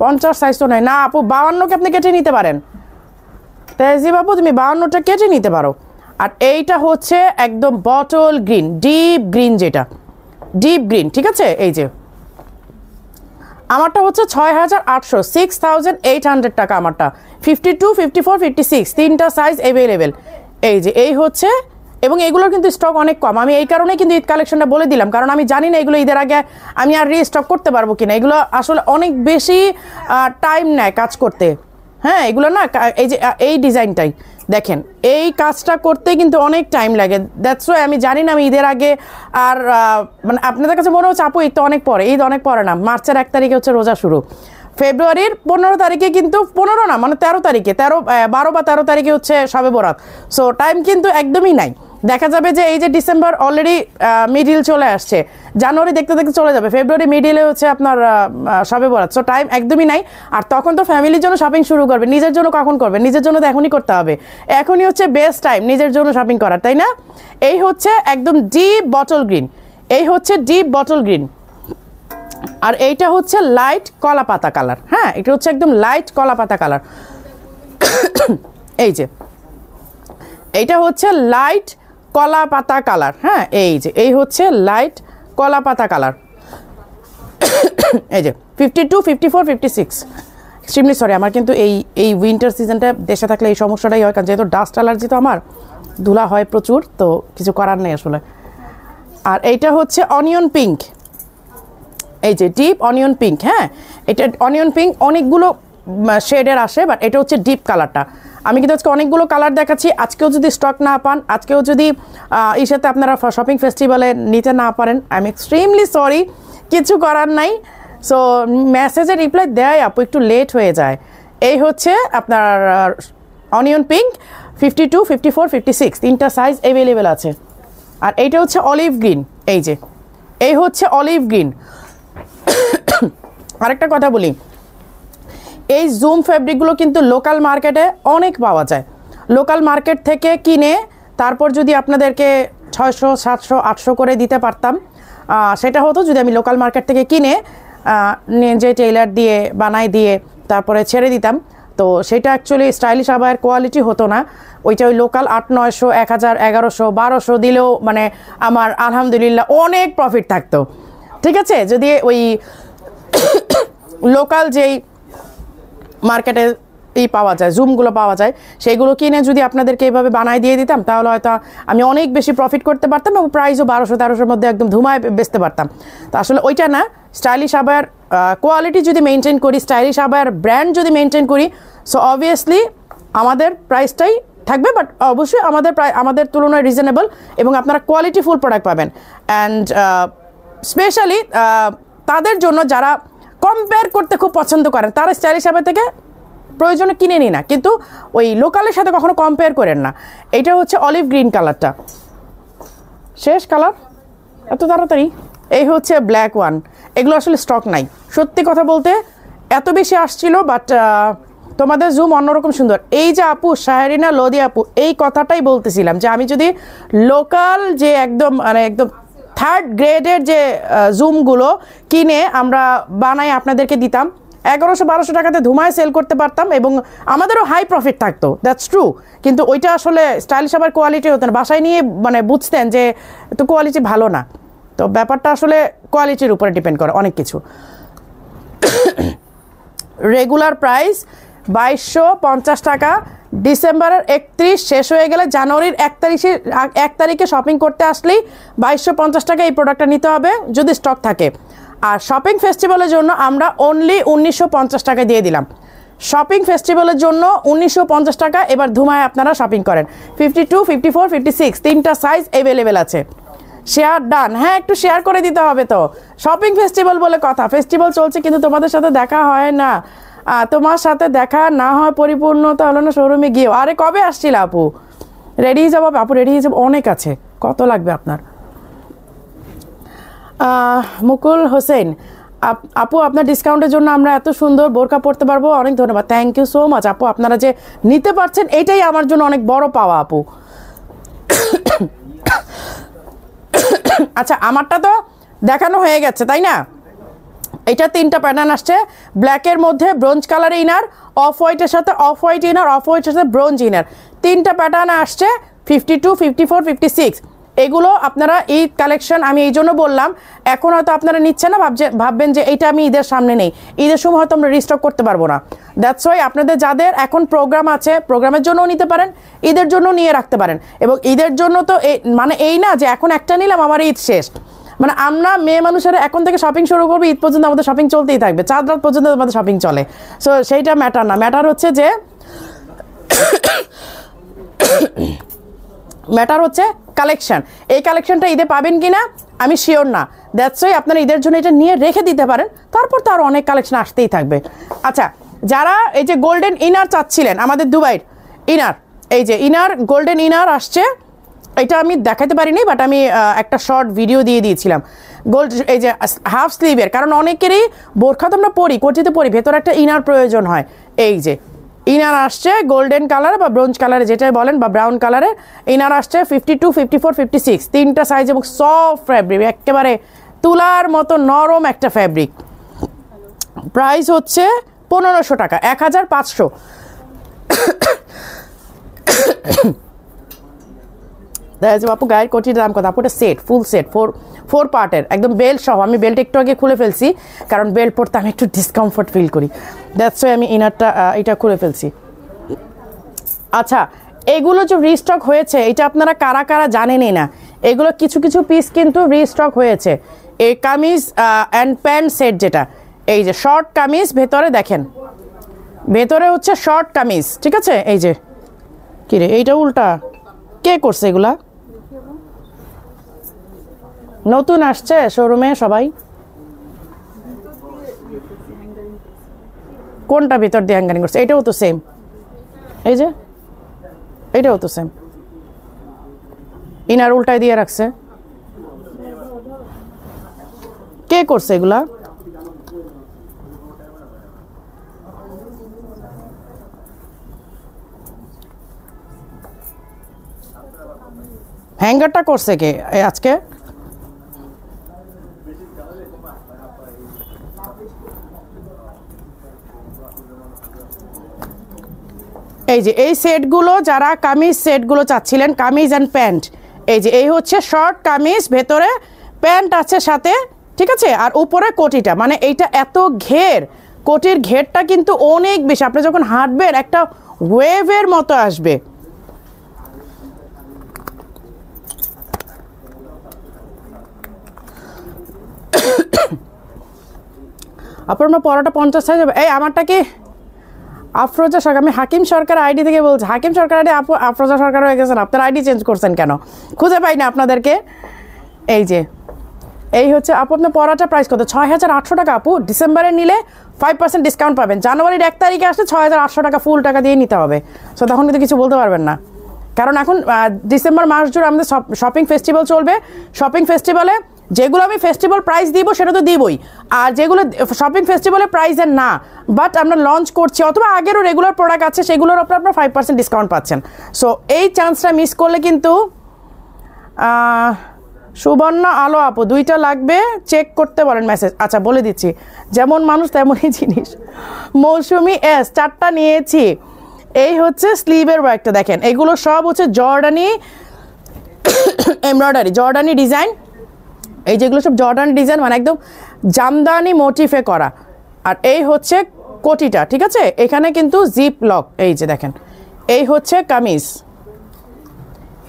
A: 50 সাইজ তো নয় না আপু, 52কে আপনি কেটে নিতে পারেন, তেজি বাবু তুমি 52টা কেটে নিতে পারো। আর এইটা হচ্ছে একদম বটল গ্রিন, ডিপ গ্রিন, যেটা ডিপ গ্রিন, ঠিক আছে। এই যে আমারটা হচ্ছে 6800, 6800 টাকা আমারটা, 52, 54, 56 তিনটা সাইজ অ্যাভেলেবেল। এই যে এই হচ্ছে, এবং এগুলোর কিন্তু স্টক অনেক কম। আমি এই কারণে কিন্তু ঈদ কালেকশনটা বলে দিলাম, কারণ আমি জানি না এগুলো ঈদের আগে আমি আর রিস্টক করতে পারবো কিনা। এগুলো আসলে অনেক বেশি টাইম নেয় কাজ করতে। হ্যাঁ এগুলো না, এই যে এই ডিজাইনটাই দেখেন, এই কাজটা করতে কিন্তু অনেক টাইম লাগে। দ্যাটস ওয়াই আমি জানি না আমি ঈদের আগে আর মানে আপনাদের কাছে মনে হচ্ছে আপু ঈদ তো অনেক পরে, ঈদ অনেক পরে না, মার্চের 1 তারিখে হচ্ছে রোজা শুরু, ফেব্রুয়ারির 15 তারিখে কিন্তু 15 না মানে 13 তারিখে 12 বা 13 তারিখে হচ্ছে শবে বরাত। সো টাইম কিন্তু একদমই নাই। দেখা যাবে যে এই যে ডিসেম্বর অলরেডি মিডিল চলে আসছে, জানুয়ারি দেখতে দেখতে চলে যাবে, ফেব্রুয়ারি মিডিলে হচ্ছে আপনার শবে বরাত। সো টাইম একদমই নাই। আর তখন তো ফ্যামিলির জন্য শপিং শুরু করবে, নিজের জন্য কখন করবে? নিজের জন্য তো এখনই করতে হবে, এখনই হচ্ছে বেস্ট টাইম নিজের জন্য শপিং করার, তাই না? এই হচ্ছে একদম ডিপ বটল গ্রিন, এই হচ্ছে ডিপ বটল গ্রিন। আর এইটা হচ্ছে লাইট কলা পাতা কালার। হ্যাঁ এটা হচ্ছে একদম লাইট কলা পাতা কালার। এই যে এইটা হচ্ছে লাইট কলা পাতা কালার। হ্যাঁ এই যে এই হচ্ছে লাইট কলা পাতা কালার। এই যে 52, 54, 56 এক্সট্রিমলি সরি, আমার কিন্তু এই উইন্টার সিজনটা দেশে থাকলে এই সমস্যাটাই হয়, কারণ যেহেতু ডাস্ট অ্যালার্জি তো আমার, ধুলা হয় প্রচুর, তো কিছু করার নেই আসলে। আর এইটা হচ্ছে অনিয়ন পিঙ্ক, এই যে ডিপ অনিয়ন পিঙ্ক। হ্যাঁ এটা অনিয়ন পিঙ্ক অনেকগুলো শেডের আসে, বাট এটা হচ্ছে ডিপ কালারটা। আমি কিন্তু আজকে অনেকগুলো কালার দেখাচ্ছি, আজকেও যদি স্টক না পান, আজকেও যদি এই সাথে আপনারা শপিং ফেস্টিভ্যালে নিতে না পারেন, আই এম এক্সট্রিমলি সরি, কিছু করার নাই। সো মেসেজে রিপ্লাই দেয় আপু একটু লেট হয়ে যায়। এই হচ্ছে আপনার অনিয়ন পিঙ্ক 52, 54, 56 তিনটা সাইজ অ্যাভেলেবেল আছে। আর এইটা হচ্ছে অলিভ গ্রিন, এই যে এই হচ্ছে অলিভ গ্রিন। আরেকটা কথা বলি, এই জুম ফ্যাব্রিকগুলো কিন্তু লোকাল মার্কেটে অনেক পাওয়া যায়। লোকাল মার্কেট থেকে কিনে তারপর যদি আপনাদেরকে 600, 700, 800 করে দিতে পারতাম, সেটা হতো যদি আমি লোকাল মার্কেট থেকে কিনে যে টেইলার দিয়ে বানাই দিয়ে তারপরে ছেড়ে দিতাম, তো সেটা অ্যাকচুয়ালি স্টাইলিশ আবায়ের কোয়ালিটি হতো না। ওইটা ওই লোকাল 800-900 1000 1100 1200 দিলেও মানে আমার আলহামদুলিল্লাহ অনেক প্রফিট থাকতো। ঠিক আছে, যদি ওই লোকাল যেই মার্কেটে পাওয়া যায়, জুমগুলো পাওয়া যায়, সেইগুলো কিনে যদি আপনাদেরকে এইভাবে বানাই দিয়ে দিতাম তাহলে হয়তো আমি অনেক বেশি প্রফিট করতে পারতাম এবং প্রাইসও 1200-1300 মধ্যে একদম ধুমায় বেচতে পারতাম। তো আসলে ওইটা না, স্টাইলিশ আবায়ের কোয়ালিটি যদি মেনটেন করি, স্টাইলিশ আবায়ের ব্র্যান্ড যদি মেনটেন করি, সো অবভিয়াসলি আমাদের প্রাইসটাই থাকবে, বাট অবশ্যই আমাদের তুলনায় রিজনেবল এবং আপনারা কোয়ালিটি ফুল প্রোডাক্ট পাবেন। অ্যান্ড স্পেশালি তাদের জন্য যারা কম্পেয়ার করতে খুব পছন্দ করেন, তারা স্টাইলিশ আবায় থেকে প্রয়োজনে কিনে নিই না, কিন্তু ওই লোকালের সাথে কখনো কম্পেয়ার করেন না। এটা হচ্ছে অলিভ গ্রিন কালারটা, শেষ কালার এত তাড়াতাড়ি। এই হচ্ছে ব্ল্যাক ওয়ান, এগুলো আসলে স্টক নাই সত্যি কথা বলতে, এত বেশি আসছিল, বাট তোমাদের জুম অন্যরকম সুন্দর। এই যে আপু শাহরিনা লোদি আপু, এই কথাটাই বলতেছিলাম যে আমি যদি লোকাল যে একদম মানে একদম থার্ড গ্রেডের যে জুমগুলো কিনে আমরা বানাই আপনাদেরকে দিতাম, 1100-1200 টাকাতে ধুমায় সেল করতে পারতাম এবং আমাদেরও হাই প্রফিট থাকতো, দ্যাটস ট্রু। কিন্তু ওইটা আসলে স্টাইলিশ আবার কোয়ালিটি হতো না, বাসায় নিয়ে মানে বুঝতেন যে তো কোয়ালিটি ভালো না। তো ব্যাপারটা আসলে কোয়ালিটির উপরে ডিপেন্ড করে অনেক কিছু। রেগুলার প্রাইস 2250 টাকা, ডিসেম্বরের 31 শেষ হয়ে গেলে জানুয়ারির 1 তারিখে শপিং করতে আসলেই 2250 টাকা এই প্রোডাক্টটা নিতে হবে যদি স্টক থাকে। আর শপিং ফেস্টিভ্যালের জন্য আমরা অনলি 1950 টাকা দিয়ে দিলাম। শপিং ফেস্টিভ্যালের জন্য 1950 টাকা, এবার ধুমায় আপনারা শপিং করেন। 52, 54, 56 তিনটা সাইজ অ্যাভেলেবেল আছে। শেয়ার ডান, হ্যাঁ একটু শেয়ার করে দিতে হবে তো। শপিং ফেস্টিভ্যাল বলে কথা, ফেস্টিভ্যাল চলছে কিন্তু তোমাদের সাথে দেখা হয় না। তোমার সাথে দেখা না হয় পরিপূর্ণতা হলো না শোরুমে গিয়েও। আরে কবে আসছিল আপু? রেডি হয়ে যাবো আপু, রেডি হয়ে যাবো, অনেক আছে, কত লাগবে আপনার? মুকুল হোসেন আপু, আপনার ডিসকাউন্টের জন্য আমরা এত সুন্দর বোরকা পরতে পারবো, অনেক ধন্যবাদ। থ্যাংক ইউ সো মাচ আপু, আপনারা যে নিতে পারছেন এটাই আমার জন্য অনেক বড় পাওয়া আপু। আচ্ছা, আমারটা তো দেখানো হয়ে গেছে তাই না? এটা তিনটা প্যাটার্ন আসছে, ব্ল্যাকের মধ্যে ব্রোঞ্জ কালার ইনার, অফ হোয়াইটের সাথে অফ হোয়াইট ইনার, অফ হোয়াইটের সাথে ব্রোঞ্জ ইনার, তিনটা প্যাটার্ন আসছে 52, 54, 56। এগুলো আপনারা এই কালেকশন আমি এই জন্য বললাম, এখন হয়তো আপনারা নিচ্ছেন না, ভাববেন যে এইটা আমি ঈদের সামনে নেই, ঈদের সময় হয়তো আমরা রিস্টক করতে পারবো না। দ্যাটস ওয়াই আপনাদের যাদের এখন প্রোগ্রাম আছে, প্রোগ্রামের জন্যও নিতে পারেন, ঈদের জন্য নিয়ে রাখতে পারেন। এবং ঈদের জন্য তো মানে এই না যে এখন একটা নিলাম আমার ঈদ শেষ, মানে আমরা মেয়ে মানুষেরা এখন থেকে শপিং শুরু করবো, ঈদ পর্যন্ত আমাদের শপিং চলতেই থাকবে, চাঁদ রাত পর্যন্ত আমাদের শপিং চলে। সো সেইটা ম্যাটার না, ম্যাটার হচ্ছে যে ম্যাটার হচ্ছে কালেকশন। এই কালেকশনটা ঈদে পাবেন কিনা আমি শিওর না, দ্যাটস ওয়াই আপনারা ঈদের জন্য এটা নিয়ে রেখে দিতে পারেন, তারপর তো আরও অনেক কালেকশন আসতেই থাকবে। আচ্ছা, যারা এই যে গোল্ডেন ইনার চাচ্ছিলেন, আমাদের দুবাইয়ের ইনার, এই যে ইনার গোল্ডেন ইনার আসছে, এটা আমি দেখাতে পারিনি, বাট আমি একটা শর্ট ভিডিও দিয়ে দিয়েছিলাম। গোল্ড এই যে হাফ স্লিভের, কারণ অনেকেরই বোরখা তো আমরা পরি, কোটিতে পরি, ভেতরে একটা ইনার প্রয়োজন হয়। এই যে ইনার আসছে গোল্ডেন কালার বা ব্রোঞ্জ কালারে যেটাই বলেন, বা ব্রাউন কালারে ইনার আসছে 52, 54, 56 তিনটা সাইজ এবং সফট ফ্যাব্রিক, একেবারে তুলার মতো নরম একটা ফ্যাব্রিক। প্রাইস হচ্ছে 1500 টাকা, 1500। আপু গায়ের কোটির দাম কত? আপু এটা সেট, ফুল সেট, ফোর পার্টের, একদম বেল্ট সহ। আমি বেল্ট একটু আগে খুলে ফেলছি, কারণ বেল্ট পরতে আমি একটু ডিসকমফোর্ট ফিল করি, দ্যাটস ওয়াই আমি ইনারটা এটা খুলে ফেলছি। আচ্ছা, এগুলো যে রিস্টক হয়েছে এটা আপনারা কারা কারা জানেনই না, এগুলো কিছু কিছু পিস কিন্তু রিস্টক হয়েছে। এই কামিজ অ্যান্ড প্যান্ট সেট, যেটা এই যে শর্ট কামিজ, ভেতরে দেখেন, ভেতরে হচ্ছে শর্ট কামিজ, ঠিক আছে? এই যে কিরে এইটা উল্টা, কে করছে এগুলা? নতুন আসছে শোরুমে সবাই, কোনটা ভিতর দিয়ে হ্যাঙ্গারিং করছে? এটাও তো সেম, এই যে এটাও তো সেম, ইনার উল্টায় দিয়ে রাখছে, কে করছে এগুলা? হ্যাঙ্গারটা করছে কে আজকে? এই যে এই সেটগুলো যারা কামিজ সেটগুলো চাচ্ছিলেন, কামিজ অ্যান্ড প্যান্ট, এই যে এই হচ্ছে শর্ট কামিজ, ভেতরে প্যান্ট আছে সাথে, ঠিক আছে, আর উপরে কোটিটা, মানে এইটা এত ঘের, কোটির ঘেরটা কিন্তু অনেক বেশি, আপনি যখন হাঁটবেন একটা ওয়েভের মতো আসবে। আপনার পরোটা 50 সাইজ হবে। এই আমারটা কি আফরোজা সরকার, আমি হাকিম সরকার আইডি থেকে বলছি। হাকিম সরকার আইডি আফরোজা সরকার হয়ে গেছেন, আপনার আইডি চেঞ্জ করছেন কেন? খুঁজে পাই না আপনাদেরকে। এই যে এই হচ্ছে আপু, আপনার পড়াটা প্রাইস কত? 6800 টাকা আপু। ডিসেম্বরে নিলে 5% ডিসকাউন্ট পাবেন, জানুয়ারির 1 তারিখে আসলে 6800 টাকা ফুল টাকা দিয়ে নিতে হবে। সো তখন কিন্তু কিছু বলতে পারবেন না, কারণ এখন ডিসেম্বর মাস জুড়ে আমাদের শপিং ফেস্টিভ্যাল চলবে। শপিং ফেস্টিভ্যালে যেগুলো আমি ফেস্টিভ্যাল প্রাইস দিব সেটা তো দিবই, আর যেগুলো শপিং ফেস্টিভ্যালের প্রাইসের না বাট আমরা লঞ্চ করছি অথবা আগেরও রেগুলার প্রোডাক্ট আছে সেগুলোর উপর আপনার 5% ডিসকাউন্ট পাচ্ছেন। সো এই চান্সটা মিস করলে কিন্তু সুবর্ণ আলো আপু 2টা লাগবে, চেক করতে বলেন মেসেজ। আচ্ছা বলে দিচ্ছি, যেমন মানুষ তেমনই জিনিস। মৌসুমি এস 4টা নিয়েছি। এই হচ্ছে স্লিভের ওয়ার্কটা দেখেন, এগুলো সব হচ্ছে জর্ডানি এমব্রয়ডারি, জর্ডানি ডিজাইন। এই যেগুলো সব জর্ডানি ডিজাইন, মানে একদম জামদানি মোটিফে করা। আর এই হচ্ছে কোটিটা, ঠিক আছে, এখানে কিন্তু জিপ লক। এই যে দেখেন, এই হচ্ছে কামিজ,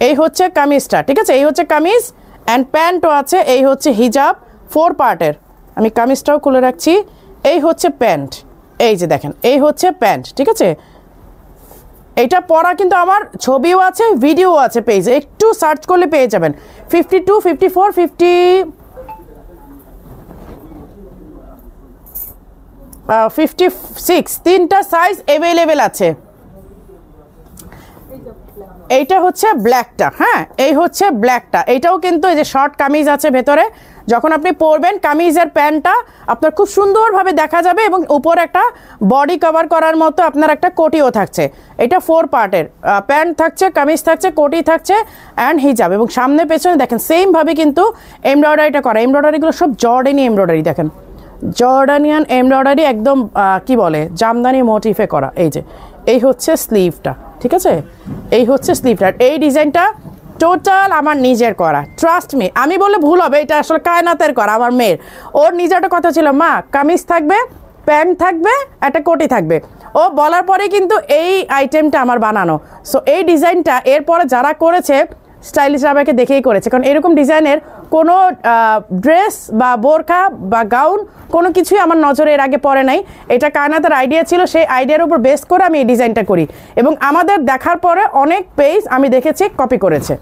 A: এই হচ্ছে কামিজটা, ঠিক আছে, এই হচ্ছে কামিজ অ্যান্ড প্যান্টও আছে। এই হচ্ছে হিজাব 4 পার্টের, আমি কামিজটাও খুলে রাখছি। এই হচ্ছে প্যান্ট, এই যে দেখেন, এই হচ্ছে প্যান্ট, ঠিক আছে। এইটা পরা কিন্তু আমার ছবিও আছে, ভিডিও আছে পেজে, একটু সার্চ করলে পেয়ে যাবেন। 52, 54, 56 3টা সাইজ অ্যাভেলেবেল আছে। এইটা হচ্ছে ব্ল্যাকটা, হ্যাঁ এই হচ্ছে ব্ল্যাকটা। এইটাও কিন্তু এই যে শর্ট কামিজ আছে ভেতরে, যখন আপনি পরবেন কামিজের প্যান্টটা আপনার খুব সুন্দরভাবে দেখা যাবে এবং উপরে একটা বডি কভার করার মতো আপনার একটা কোটিও থাকছে। এটা 4 পার্টের প্যান্ট থাকছে, কামিজ থাকছে, কোটি থাকছে অ্যান্ড হিজাব, এবং সামনে পেছনে দেখেন সেমভাবে কিন্তু এমব্রয়ডারিটা করা। এমব্রয়ডারিগুলো সব জর্ডানি এমব্রয়ডারি, দেখেন জর্ডানিয়ান এমব্রয়ডারি, একদম কি বলে জামদানি মোটিফে করা। এই যে এই হচ্ছে স্লিভটা, ঠিক আছে, এই হচ্ছে স্লিভটা। এই ডিজাইনটা টোটাল আমার নিজের করা, ট্রাস্ট মি। আমি বলে ভুল হবে, এটা আসলে কায়নাতের করা আমার মেয়ের। ওর নিজেরটা কথা ছিল, মা কামিজ থাকবে, প্যান্ট থাকবে, একটা কোটি থাকবে। ও বলার পরে কিন্তু এই আইটেমটা আমার বানানো। সো এই ডিজাইনটা এরপরে যারা করেছে স্টাইলিশ রাবাকে দেখেই করেছে, কারণ এরকম ডিজাইনের কোনো ড্রেস বা বোরখা বা গাউন কোনো কিছুই আমার নজরে এর আগে পড়ে নাই। এটা কায়নাতের আইডিয়া ছিল, সেই আইডিয়ার উপর বেস করে আমি এই ডিজাইনটা করি, এবং আমাদের দেখার পরে অনেক পেজ আমি দেখেছি কপি করেছে।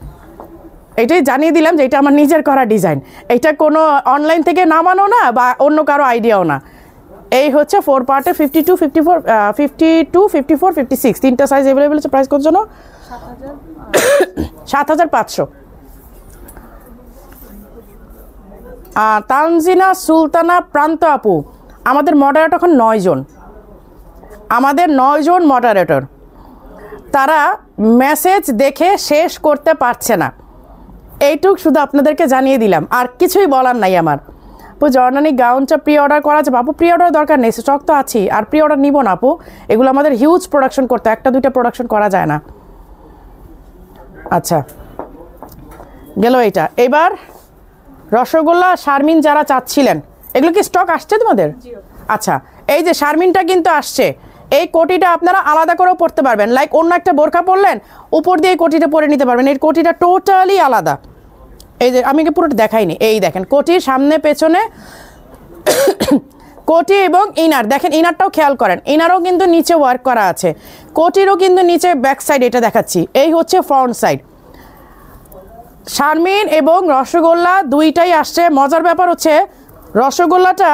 A: এটাই জানিয়ে দিলাম যে এটা আমার নিজের করা ডিজাইন, এটা কোনো অনলাইন থেকে নামানো না বা অন্য কারো আইডিয়াও না। এই হচ্ছে 4 পার্টে 52, 54, 56 3টা সাইজ অ্যাভেলেবেল আছে। প্রাইস কত জন্য? 7500। তানজিনা সুলতানা প্রান্ত আপু, আমাদের মডারেটর এখন 9 জন, আমাদের 9 জন মডারেটর, তারা মেসেজ দেখে শেষ করতে পারছে না। এইটুক শুধু আপনাদেরকে জানিয়ে দিলাম, আর কিছুই বলার নাই আমার। আপু জর্ডানি গাউনটা প্রি অর্ডার করা যাবে? আপু প্রি অর্ডার দরকার নেই, স্টক তো আছেই, আর প্রি অর্ডার নিব না আপু, এগুলো আমাদের হিউজ প্রোডাকশন করতে, 1-2টা প্রোডাকশন করা যায় না। আচ্ছা গেল এইটা। এবার রসগোল্লা শারমিন যারা চাচ্ছিলেন, এগুলো কি স্টক আসছে তোমাদের? আচ্ছা এই যে শারমিনটা কিন্তু আসছে। এই কোটিটা আপনারা আলাদা করেও পরতে পারবেন, লাইক অন্য একটা বোরখা পরলেন উপর দিয়ে এই কোটিটা পরে নিতে পারবেন। এই কোটিটা টোটালি আলাদা। এই যে আমি পুরোটা দেখাইনি, এই দেখেন কোটির সামনে পেছনে কোটি এবং ইনার, দেখেন ইনারটাও খেয়াল করেন, ইনারও কিন্তু নিচে ওয়ার্ক করা আছে, কোটিরও কিন্তু নিচে ব্যাক সাইড এটা দেখাচ্ছি। এই হচ্ছে ফ্রন্ট সাইড। শারমিন এবং রসগোল্লা 2টাই আসছে। মজার ব্যাপার হচ্ছে রসগোল্লাটা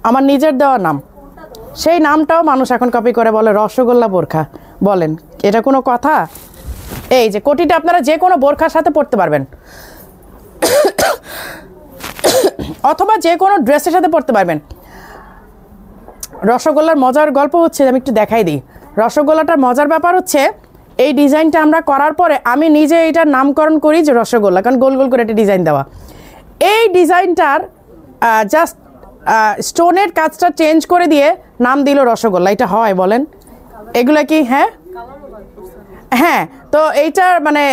A: আমার নিজের দেওয়া নাম, সেই নামটাও মানুষ এখন কপি করে বলে রসগোল্লা বোরখা। বলেন এটা কোনো কথা? এই যে কোটিটা আপনারা যে কোনো বোরখার সাথে পরতে পারবেন অথবা যে কোনো ড্রেসের সাথে পরতে পারবেন। রসগোল্লার মজার গল্প হচ্ছে, আমি একটু দেখাই দিই। রসগোল্লাটার মজার ব্যাপার হচ্ছে এই ডিজাইনটা আমরা করার পরে আমি নিজে এটার নামকরণ করি যে রসগোল্লা, কারণ গোল গোল করে একটা ডিজাইন দেওয়া। এই ডিজাইনটার জাস্ট স্টোনের কাজটা চেঞ্জ করে দিয়ে নাম দিল রসগোল্লা। এটা হয় বলেন? এগুলা কি? হ্যাঁ হ্যাঁ, তো এইটার মানে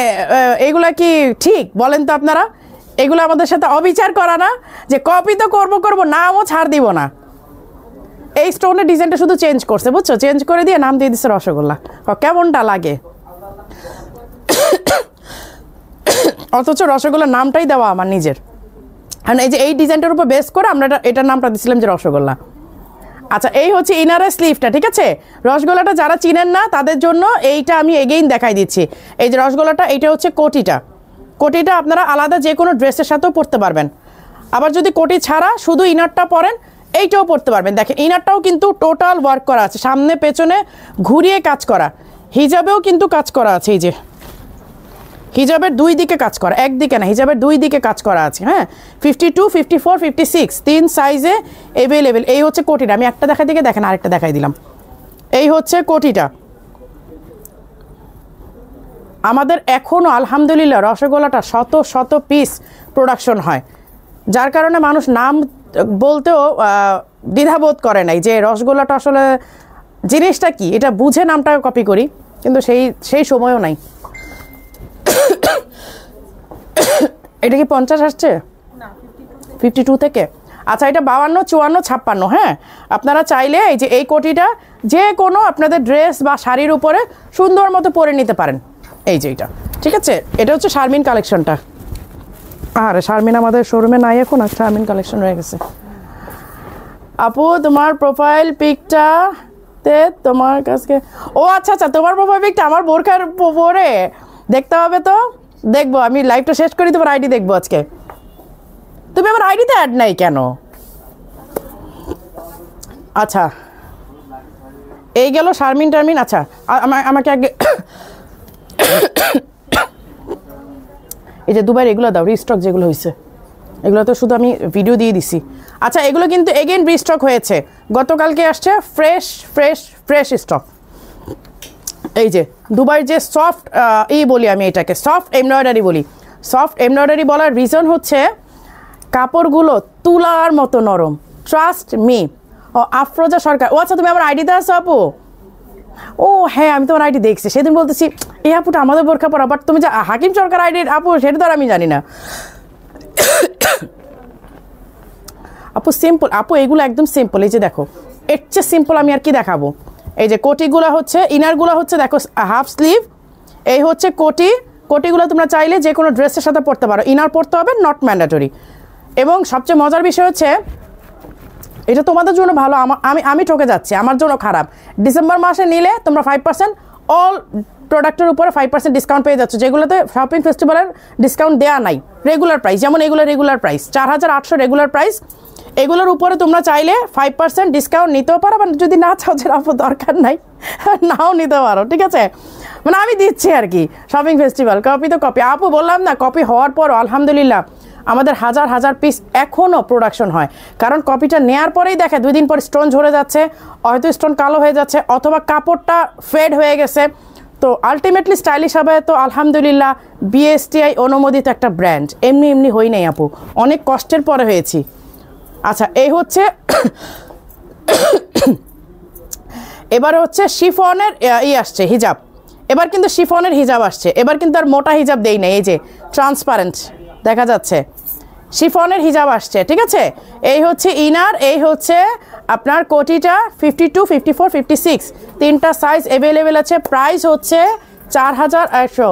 A: এগুলা কি ঠিক বলেন তো আপনারা? এগুলো আমাদের সাথে অবিচার করা না যে কপি তো করবো নামও ছাড় দিব না। এই স্টোনের ডিজাইনটা শুধু চেঞ্জ করছে, বুঝছো, চেঞ্জ করে দিয়ে নাম দিয়ে দিচ্ছে রসগোল্লা। কেমনটা লাগে? অথচ রসগোল্লার নামটাই দেওয়া আমার নিজের। কারণ এই যে এই ডিজাইনটার উপর বেস করে আমরা এটার নামটা দিচ্ছিলাম যে রসগোল্লা। আচ্ছা, এই হচ্ছে ইনারের স্লিভটা, ঠিক আছে? রসগোল্লাটা যারা চিনেন না তাদের জন্য এইটা আমি এগেইন দেখাই দিচ্ছি। এই যে রসগোল্লাটা, এইটা হচ্ছে কোটিটা। কোটিটা আপনারা আলাদা যে কোনো ড্রেসের সাথেও পরতে পারবেন। আবার যদি কোটি ছাড়া শুধু ইনারটা পরেন, এইটাও পরতে পারবেন। দেখেন ইনারটাও কিন্তু টোটাল ওয়ার্ক করা আছে, সামনে পেছনে ঘুরিয়ে কাজ করা। হিজাবেও কিন্তু কাজ করা আছে, এই যে হিজাবের দুই দিকে কাজ করা, একদিকে না, হিজাবের দুই দিকে কাজ করা আছে। হ্যাঁ, 52, 54, 56 তিন সাইজে অ্যাভেলেবেল। এই হচ্ছে কোটিটা, আমি একটা দেখাই দিকে দেখেন আরেকটা দেখাই দিলাম। এই হচ্ছে কোটিটা। আমাদের এখনও আলহামদুলিল্লাহ রসগোল্লাটা শত শত পিস প্রোডাকশন হয়, যার কারণে মানুষ নাম বলতেও দ্বিধাবোধ করে নাই যে রসগোল্লাটা আসলে জিনিসটা কি, এটা বুঝে নামটা কপি করি, কিন্তু সেই সময়ও নাই। এটা কি 50 আসছে? 52 থেকে। আচ্ছা, এটা 52, 54, 56। হ্যাঁ, আপনারা চাইলে এই যে এই কোটিটা যে কোনো আপনাদের ড্রেস বা শাড়ির উপরে সুন্দর মতো পরে নিতে পারেন। এই যে এটা, ঠিক আছে? এটা হচ্ছে শারমিন কালেকশনটা। আরে শারমিন আমাদের শোরুমে নাই এখন, আর শারমিন কালেকশন রয়ে গেছে। আপু তোমার প্রোফাইল পিকটাতে তোমার কাছে, ও আচ্ছা আচ্ছা, তোমার প্রোফাইল পিকটা আমার বোরখার পরে দেখতে হবে। তো দেখবো, আমি লাইভটা শেষ করি, তোমার আইডি দেখবো আজকে। তুমি আমার আইডিতে অ্যাড নাই কেন? আচ্ছা, এই গেল শারমিন টারমিন। আচ্ছা, আমাকে আগে এই যে দুবার এগুলো দাও, রিস্টক যেগুলো হয়েছে, এগুলো তো শুধু আমি ভিডিও দিয়ে দিছি। আচ্ছা, এগুলো কিন্তু এগেইন রিস্টক হয়েছে, গতকালকে আসছে ফ্রেশ ফ্রেশ ফ্রেশ স্টক। এই যে দুবাই যে সফট বলি আমি, এটাকে সফট এমব্রয়ডারি বলি। সফট এমব্রয়ডারি বলার রিজন হচ্ছে কাপড়গুলো তুলার মতো নরম। Trust me. ও আফরোজা সরকার, ও আচ্ছা, তুমি আমার আইডিতে আছো আপু? ও হ্যাঁ, আমি তোমার আইডি দেখছি, সেদিন বলতেছি এই আপুটা আমাদের বোরখা পরা, বাট তুমি যে হাকিম সরকার আইডির আপু, সেটা তো আর আমি জানি না। আপু সিম্পল, আপু এগুলো একদম সিম্পল। এই যে দেখো, এর চেয়ে সিম্পল আমি আর কি দেখাবো। এই যে কোটিগুলো হচ্ছে, ইনারগুলো হচ্ছে দেখো হাফ স্লিভ। এই হচ্ছে কোটি। কোটিগুলো তোমরা চাইলে যে কোনো ড্রেসের সাথে পরতে পারো, ইনার পরতে হবে, নট ম্যান্ডেটরি। এবং সবচেয়ে মজার বিষয় হচ্ছে এটা তোমাদের জন্য ভালো, আমি ঠকে যাচ্ছি, আমার জন্য খারাপ। ডিসেম্বর মাসে নিলে তোমরা 5% অল প্রোডাক্টের উপরে 5% ডিসকাউন্ট পেয়ে যাচ্ছ, যেগুলোতে শপিং ফেস্টিভ্যালের ডিসকাউন্ট দেওয়া নাই। রেগুলার প্রাইস, যেমন এগুলো রেগুলার প্রাইস 4800 রেগুলার প্রাইস। এগুলোর উপরে তোমরা চাইলে 5% ডিসকাউন্ট নিতেও পারো, মানে যদি না চাও যে আপু দরকার নাই, নাও নিতে পারো, ঠিক আছে? মানে আমি দিচ্ছি আর কি, শপিং ফেস্টিভ্যাল। কপি তো কপি, আপু বললাম না, কপি হওয়ার পর আলহামদুলিল্লাহ আমাদের হাজার হাজার পিস এখনও প্রোডাকশন হয়। কারণ কপিটা নেওয়ার পরেই দেখে 2 দিন পর স্টোন ঝরে যাচ্ছে, হয়তো স্টোন কালো হয়ে যাচ্ছে, অথবা কাপড়টা ফেড হয়ে গেছে। তো আলটিমেটলি স্টাইলিশ হবে তো আলহামদুলিল্লাহ বিএসটিআই অনুমোদিত একটা ব্র্যান্ড, এমনি এমনি হই নাই আপু, অনেক কষ্টের পরে হয়েছি। আচ্ছা, এই হচ্ছে এবারে হচ্ছে শিফনের আসছে হিজাব। এবার কিন্তু শিফনের হিজাব আসছে, এবার কিন্তু আর মোটা হিজাব দেই নাই, এই যে ট্রান্সপারেন্ট দেখা যাচ্ছে, শিফনের হিজাব আসছে, ঠিক আছে? এই হচ্ছে ইনার, এই হচ্ছে আপনার কোটিটা 52, 54, 56 তিনটা সাইজ অ্যাভেলেবেল আছে। প্রাইস হচ্ছে 4100।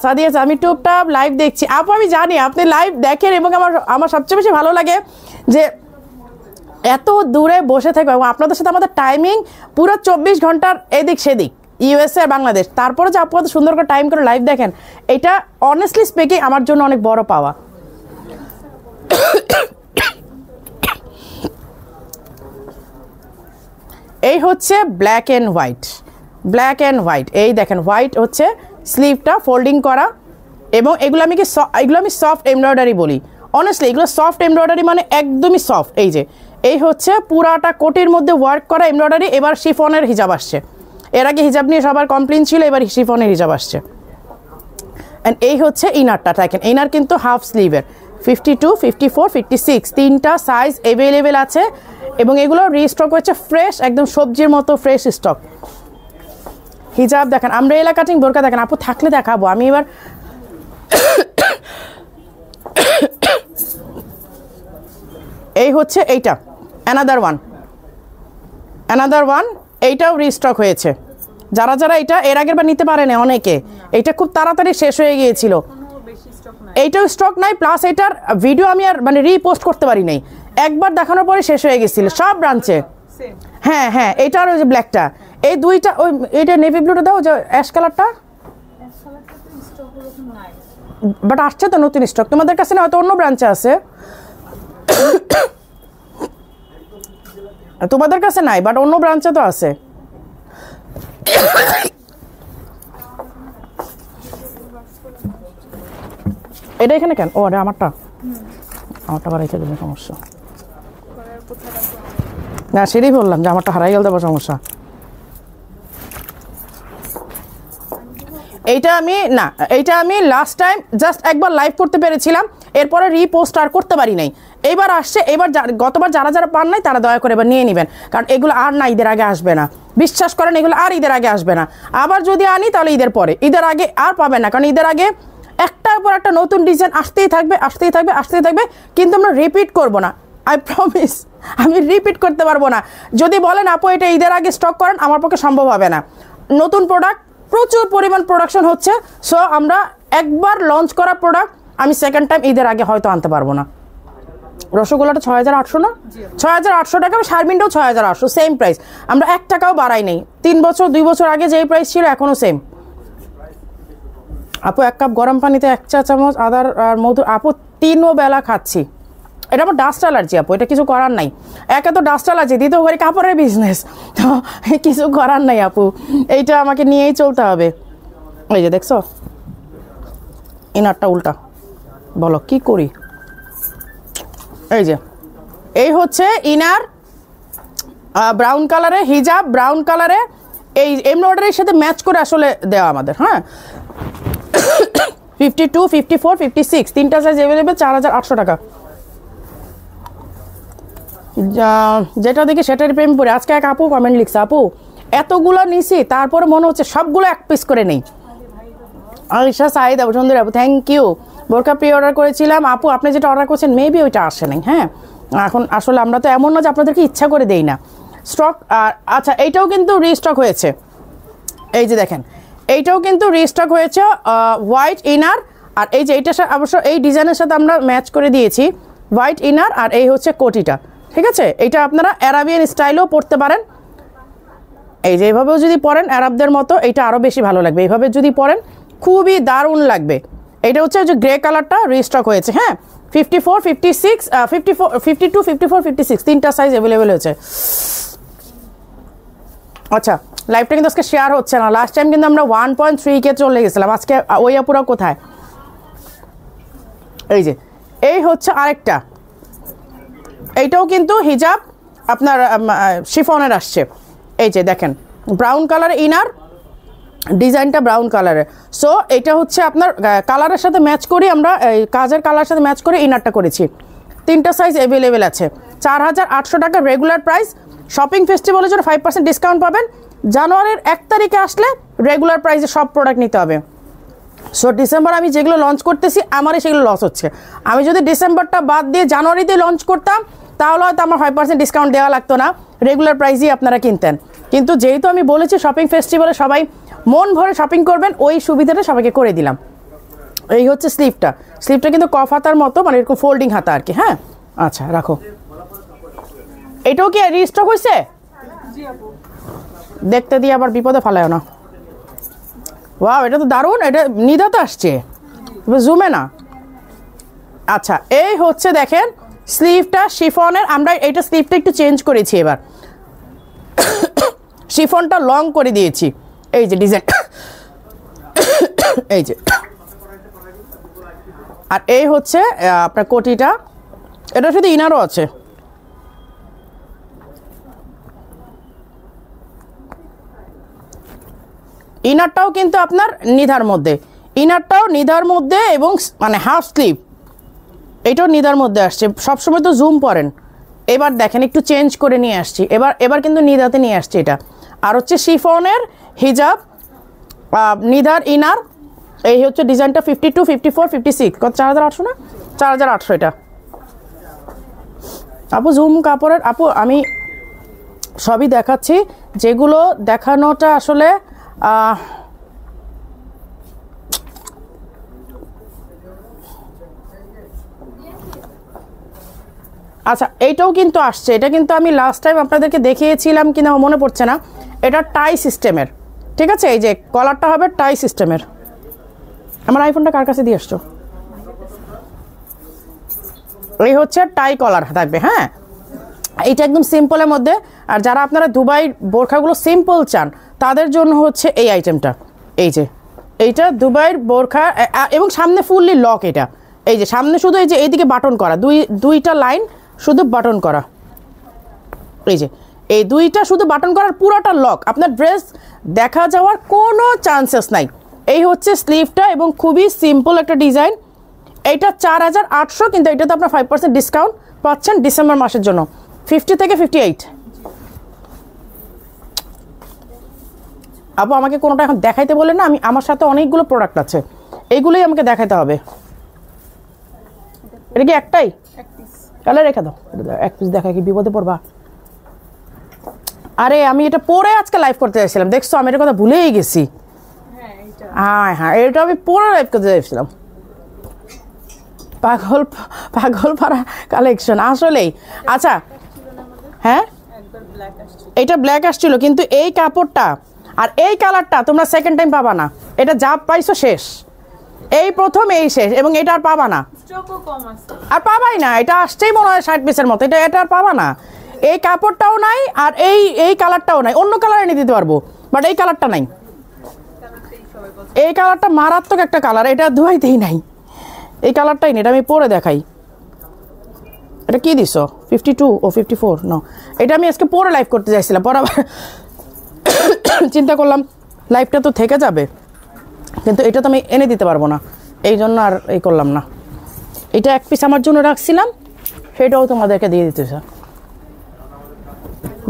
A: সাদিয়া, আমি টুপটাপ লাইভ দেখছি আপু, আমি জানি আপনি লাইভ দেখেন, এবং আমার সবচেয়ে বেশি ভালো লাগে যে এত দূরে বসে থাকবে, এবং আপনাদের সাথে আমাদের টাইমিং পুরো 24 ঘন্টার এদিক সেদিক, ইউএসএ আর বাংলাদেশ। তারপরে যে আপনাদের সুন্দর করে টাইম করে লাইভ দেখেন, এটা অনেস্টলি স্পিকিং আমার জন্য অনেক বড় পাওয়া। এই হচ্ছে black and white, black and white. এই দেখেন হোয়াইট হচ্ছে স্লিভটা ফোল্ডিং করা, এবং এগুলো আমি সফট এমব্রয়ডারি বলি। অনেস্টলি এগুলো সফট এমব্রয়ডারি, মানে একদমই সফট। এই যে এই হচ্ছে পুরাটা কোটির মধ্যে ওয়ার্ক করা এমব্রয়ডারি। এবার শিফনের হিজাব আসছে, এর আগে হিজাব নিয়ে সবার কমপ্লেন ছিল, এবার শিফনের হিজাব আসছে। অ্যান্ড এই হচ্ছে ইনারটা, দেখেন ইনার কিন্তু হাফ স্লিভের 52, 54, 56 তিনটা সাইজ অ্যাভেলেবেল আছে, এবং এগুলো রিস্টক হচ্ছে ফ্রেশ, একদম সবজির মতো ফ্রেশ স্টক। হিজাব দেখেন, আমব্রেলা কাটিং বোরকা দেখেন আপু, থাকলে দেখাবো আমি এবার। এই হচ্ছে এইটা অ্যানাদার ওয়ান, এইটাও রিস্টক হয়েছে। যারা যারা এটা এর আগের বার নিতে পারে না অনেকে, এটা খুব তাড়াতাড়ি শেষ হয়ে গিয়েছিল। এইটাও স্টক নাই, প্লাস এটার ভিডিও আমি আর মানে রিপোস্ট করতে পারি নাই, একবার দেখানোর পরে শেষ হয়ে গেছিল সব ব্রাঞ্চে। হ্যাঁ হ্যাঁ, এইটার ওই যে ব্ল্যাকটা, এই দুইটা, ওই এইটা নেভি ব্লুটা দাও, যে অ্যাশ কালারটা, বাট আসছে তো নতুন স্টক তোমাদের কাছে, না হয়তো অন্য ব্রাঞ্চে আছে, তোমাদের কাছে নাই বাট অন্য ব্রাঞ্চে তো আছে। এটা এখানে কেন? ও এটা আমারটা বাড়াইতে দেবে, সমস্যা না, সেটাই বললাম যে আমারটা হারাই গেল দেবো, সমস্যা। এইটা আমি লাস্ট টাইম জাস্ট একবার লাইভ করতে পেরেছিলাম, এরপরে রিপোস্ট আর করতে পারি নাই। এইবার আসছে, এবার গতবার যারা যারা পান নাই তারা দয়া করে এবার নিয়ে নেবেন, কারণ এগুলো আর না ঈদের আগে আসবে না, বিশ্বাস করেন এগুলো আর ঈদের আগে আসবে না। আবার যদি আনি তাহলে ঈদের পরে, ঈদের আগে আর পাবেন না, কারণ ঈদের আগে একটার পর একটা নতুন ডিজাইন আসতেই থাকবে, কিন্তু আমরা রিপিট করব না, আই প্রমিস, আমি রিপিট করতে পারবো না। যদি বলেন আপু এটা ঈদের আগে স্টক করেন, আমার পক্ষে সম্ভব হবে না। নতুন প্রোডাক্ট প্রচুর পরিমাণ প্রোডাকশন হচ্ছে, সো আমরা একবার লঞ্চ করা প্রোডাক্ট আমি সেকেন্ড টাইম ঈদের আগে হয়তো আনতে পারবো না। রসগোল্লাটা 6800 না, 6800 টাকা, শারমিনটাও 6800, সেম প্রাইস, আমরা 1 টাকাও বাড়াই নেই। 3 বছর 2 বছর আগে যেই প্রাইস ছিল এখনও সেম। আপু 1 কাপ গরম পানিতে 1 চা চামচ আদার আর মধু, আপু 3 বেলা খাচ্ছি। এটা আমার ডাস্ট অ্যালার্জি আপু, এটা কিছু করার নাই। একে তো ডাস্ট অ্যালার্জি, দ্বিতীয় করে কাপড়ের বিজনেস, তো কিছু করার নাই আপু, এইটা আমাকে নিয়েই চলতে হবে। এই যে দেখছো ইনারটা উল্টা, বলো কি করি। এই হচ্ছে ইনার, ব্রাউন কালারে হিজাব, ব্রাউন কালারে এই এমব্রয়ডারির সাথে ম্যাচ করে আসলে দেওয়া আমাদের। হ্যাঁ 52, 54, 56 তিনটা সাইজ অ্যাভেলেবেল, 4800 টাকা। যেটা দেখি সেটার প্রেম পড়ে। আজকে এক আপু কমেন্ট লিখছে, আপু এতগুলো নিছি তারপরে মনে হচ্ছে সবগুলো এক পিস করে নেই। আলিশা সাইদ আপু, সুন্দর আপু, থ্যাংক ইউ। বোরকা প্রি অর্ডার করেছিলাম আপু, আপনি যেটা অর্ডার করছেন মেবি ওইটা আসে নাই। হ্যাঁ এখন আসলে আমরা তো এমন না যে আপনাদেরকে ইচ্ছা করে দেই না স্টক। আচ্ছা এইটাও কিন্তু রিস্টক হয়েছে, এই যে দেখেন এইটাও কিন্তু রিস্টক হয়েছে, হোয়াইট ইনার, আর এই যে এইটার সাথে অবশ্য এই ডিজাইনের সাথে আমরা ম্যাচ করে দিয়েছি, হোয়াইট ইনার আর এই হচ্ছে কোটিটা, ঠিক আছে। এইটা আপনারা অ্যারাবিয়ান স্টাইলেও পরতে পারেন, এই যে এইভাবেও যদি পরেন অ্যারাবদের মতো, এইটা আরও বেশি ভালো লাগবে। এইভাবে যদি পরেন খুবই দারুণ লাগবে। এইটা হচ্ছে যে গ্রে কালারটা রিস্টক হয়েছে। হ্যাঁ 54, 56, 54, 52, 54, 56 তিনটা সাইজ অ্যাভেলেবেল হয়েছে। আচ্ছা লাইভটা কিন্তু আজকে শেয়ার হচ্ছে না, লাস্ট টাইম কিন্তু আমরা 1.3K চলে গেছিলাম, আজকে ওই আপুরা কোথায়। এই যে এই হচ্ছে আরেকটা, এইটাও কিন্তু হিজাব আপনার শিফনের আসছে। এই যে দেখেন ব্রাউন কালার ইনার, ডিজাইনটা ব্রাউন কালারের, সো এটা হচ্ছে আপনার কালারের সাথে ম্যাচ করে আমরা কাজের কালারের সাথে ম্যাচ করে ইনারটা করেছি। তিনটা সাইজ অ্যাভেলেবেল আছে, 4800 টাকা রেগুলার প্রাইস। শপিং ফেস্টিভ্যালের জন্য 5% ডিসকাউন্ট পাবেন। জানুয়ারির 1 তারিখে আসলে রেগুলার প্রাইসে সব প্রোডাক্ট নিতে হবে। সো ডিসেম্বর আমি যেগুলো লঞ্চ করতেছি আমারই সেগুলো লস হচ্ছে। আমি যদি ডিসেম্বরটা বাদ দিয়ে জানুয়ারিতে লঞ্চ করতাম তাহলে হয়তো আমার 5% ডিসকাউন্ট দেওয়া লাগতো না, রেগুলার প্রাইসেই আপনারা কিনতেন। কিন্তু যেহেতু আমি বলেছি শপিং ফেস্টিভ্যালে সবাই মন ভরে শপিং করবেন, ওই সুবিধাটা সবাইকে করে দিলাম। এই হচ্ছে স্লিপটা, স্লিপটা কিন্তু কফ হাতার মতো, মানে এরকম ফোল্ডিং হাতা আর কি। হ্যাঁ আচ্ছা রাখো, এটাও কি রিস্টক হয়েছে? দেখতে দিয়ে আবার বিপদে ফালায় না। ওয়াও এটা তো দারুণ, এটা নিদাতে আসছে, জুমে না। আচ্ছা এই হচ্ছে দেখেন স্লিভটা শিফনের, আমরা এইটা স্লিভটা একটু চেঞ্জ করেছি, এবার শিফনটা লং করে দিয়েছি। এই যে ডিজাইন, এই যে, আর এই হচ্ছে আপনার কোটিটা, এটা শুধু ইনারও আছে। ইনারটাও কিন্তু আপনার নিধার মধ্যে, ইনারটাও নিধার মধ্যে এবং মানে হাফ স্লিভ, এটাও নিধার মধ্যে আসছে। সবসময় তো জুম পরেন, এবার দেখেন একটু চেঞ্জ করে নিয়ে আসছি, এবার কিন্তু নিদাতে নিয়ে আসছি এটা। আর হচ্ছে শিফনের হিজাব নিদার ইনার। এই হচ্ছে ডিজাইনটা 52, 54, 56 কত 4800 না 4800 এটা আপু। জুম কাপড়ের আপু আমি সবই দেখাচ্ছি, যেগুলো দেখানোটা আসলে আচ্ছা এইটাও কিন্তু আসছে, এটা কিন্তু আমি লাস্ট টাইম আপনাদেরকে দেখিয়েছিলাম কিনা মনে পড়ছে না। এটা টাই সিস্টেমের, ঠিক আছে। এই যে কলারটা হবে টাই সিস্টেমের। আমার আইফোনটা কার কাছে দিয়ে আসছো? এই হচ্ছে টাই কলার থাকবে, হ্যাঁ। এইটা একদম সিম্পলের মধ্যে। আর যারা আপনারা দুবাই বোরখাগুলো সিম্পল চান তাদের জন্য হচ্ছে এই আইটেমটা। এই যে এইটা দুবাইয়ের বোরখা এবং সামনে ফুললি লক। এটা এই যে সামনে শুধু এই যে এইদিকে বাটন করা, দুইটা লাইন শুধু বাটন করা। এই যে এই দুইটা শুধু বাটন করার, পুরোটা লক। আপনার ড্রেস দেখা যাওয়ার কোনো চান্সেস নাই। এই হচ্ছে স্লিভটা এবং খুবই সিম্পল একটা ডিজাইন। এইটা 4800, কিন্তু এটাতে আপনার 5% ডিসকাউন্ট পাচ্ছেন ডিসেম্বর মাসের জন্য 50 থেকে 58। আপু আমাকে কোনোটা এখন দেখাইতে বলেন না, আমি আমার সাথে অনেকগুলো প্রোডাক্ট আছে, এইগুলোই আমাকে দেখাইতে হবে। এটা কি একটাই? তাহলে রেখে দাও, এক পিস দেখা কি বিপদে পড়বা? আরে আমি এটা পরে আজকে লাইভ করতে চাইছিলাম, দেখছো আমি এটার কথা ভুলেই গেছি। হ্যাঁ হ্যাঁ, এটা আমি পরে লাইভ করতে চাইছিলাম। পাগল পাড়া কালেকশন আসলেই। আচ্ছা হ্যাঁ, এটা ব্ল্যাক আসছিল, কিন্তু এই কাপড়টা আর এই কালারটা তোমরা সেকেন্ড টাইম পাবা না। এটা যা পাইছো শেষ, এই প্রথম এই শেষ, এবং এটা আর পাবা না, আর পাবাই না। এটা আসছেই মনে হয় 60 পিসের মতো, এটা আর পাবা না। এই কাপড়টাও নাই, আর এই কালারটাও নাই। অন্য কালার এনে দিতে পারবো, বাট এই কালারটা নাই। এই কালারটা মারাত্মক একটা কালার, এটা ধুয়াইতেই নাই। এই কালারটাই নেই, এটা আমি পরে দেখাই। এটা কি দিছো? 52 ও 54 ন। এটা আমি আজকে পরে লাইভ করতে চাইছিলাম, পরে চিন্তা করলাম লাইভটা তো থেকে যাবে, কিন্তু এটা তো আমি এনে দিতে পারবো না, এই জন্য আর এই করলাম না। এটা এক পিস আমার জন্য রাখছিলাম, সেটাও তোমাদেরকে দিয়ে দিতেছে।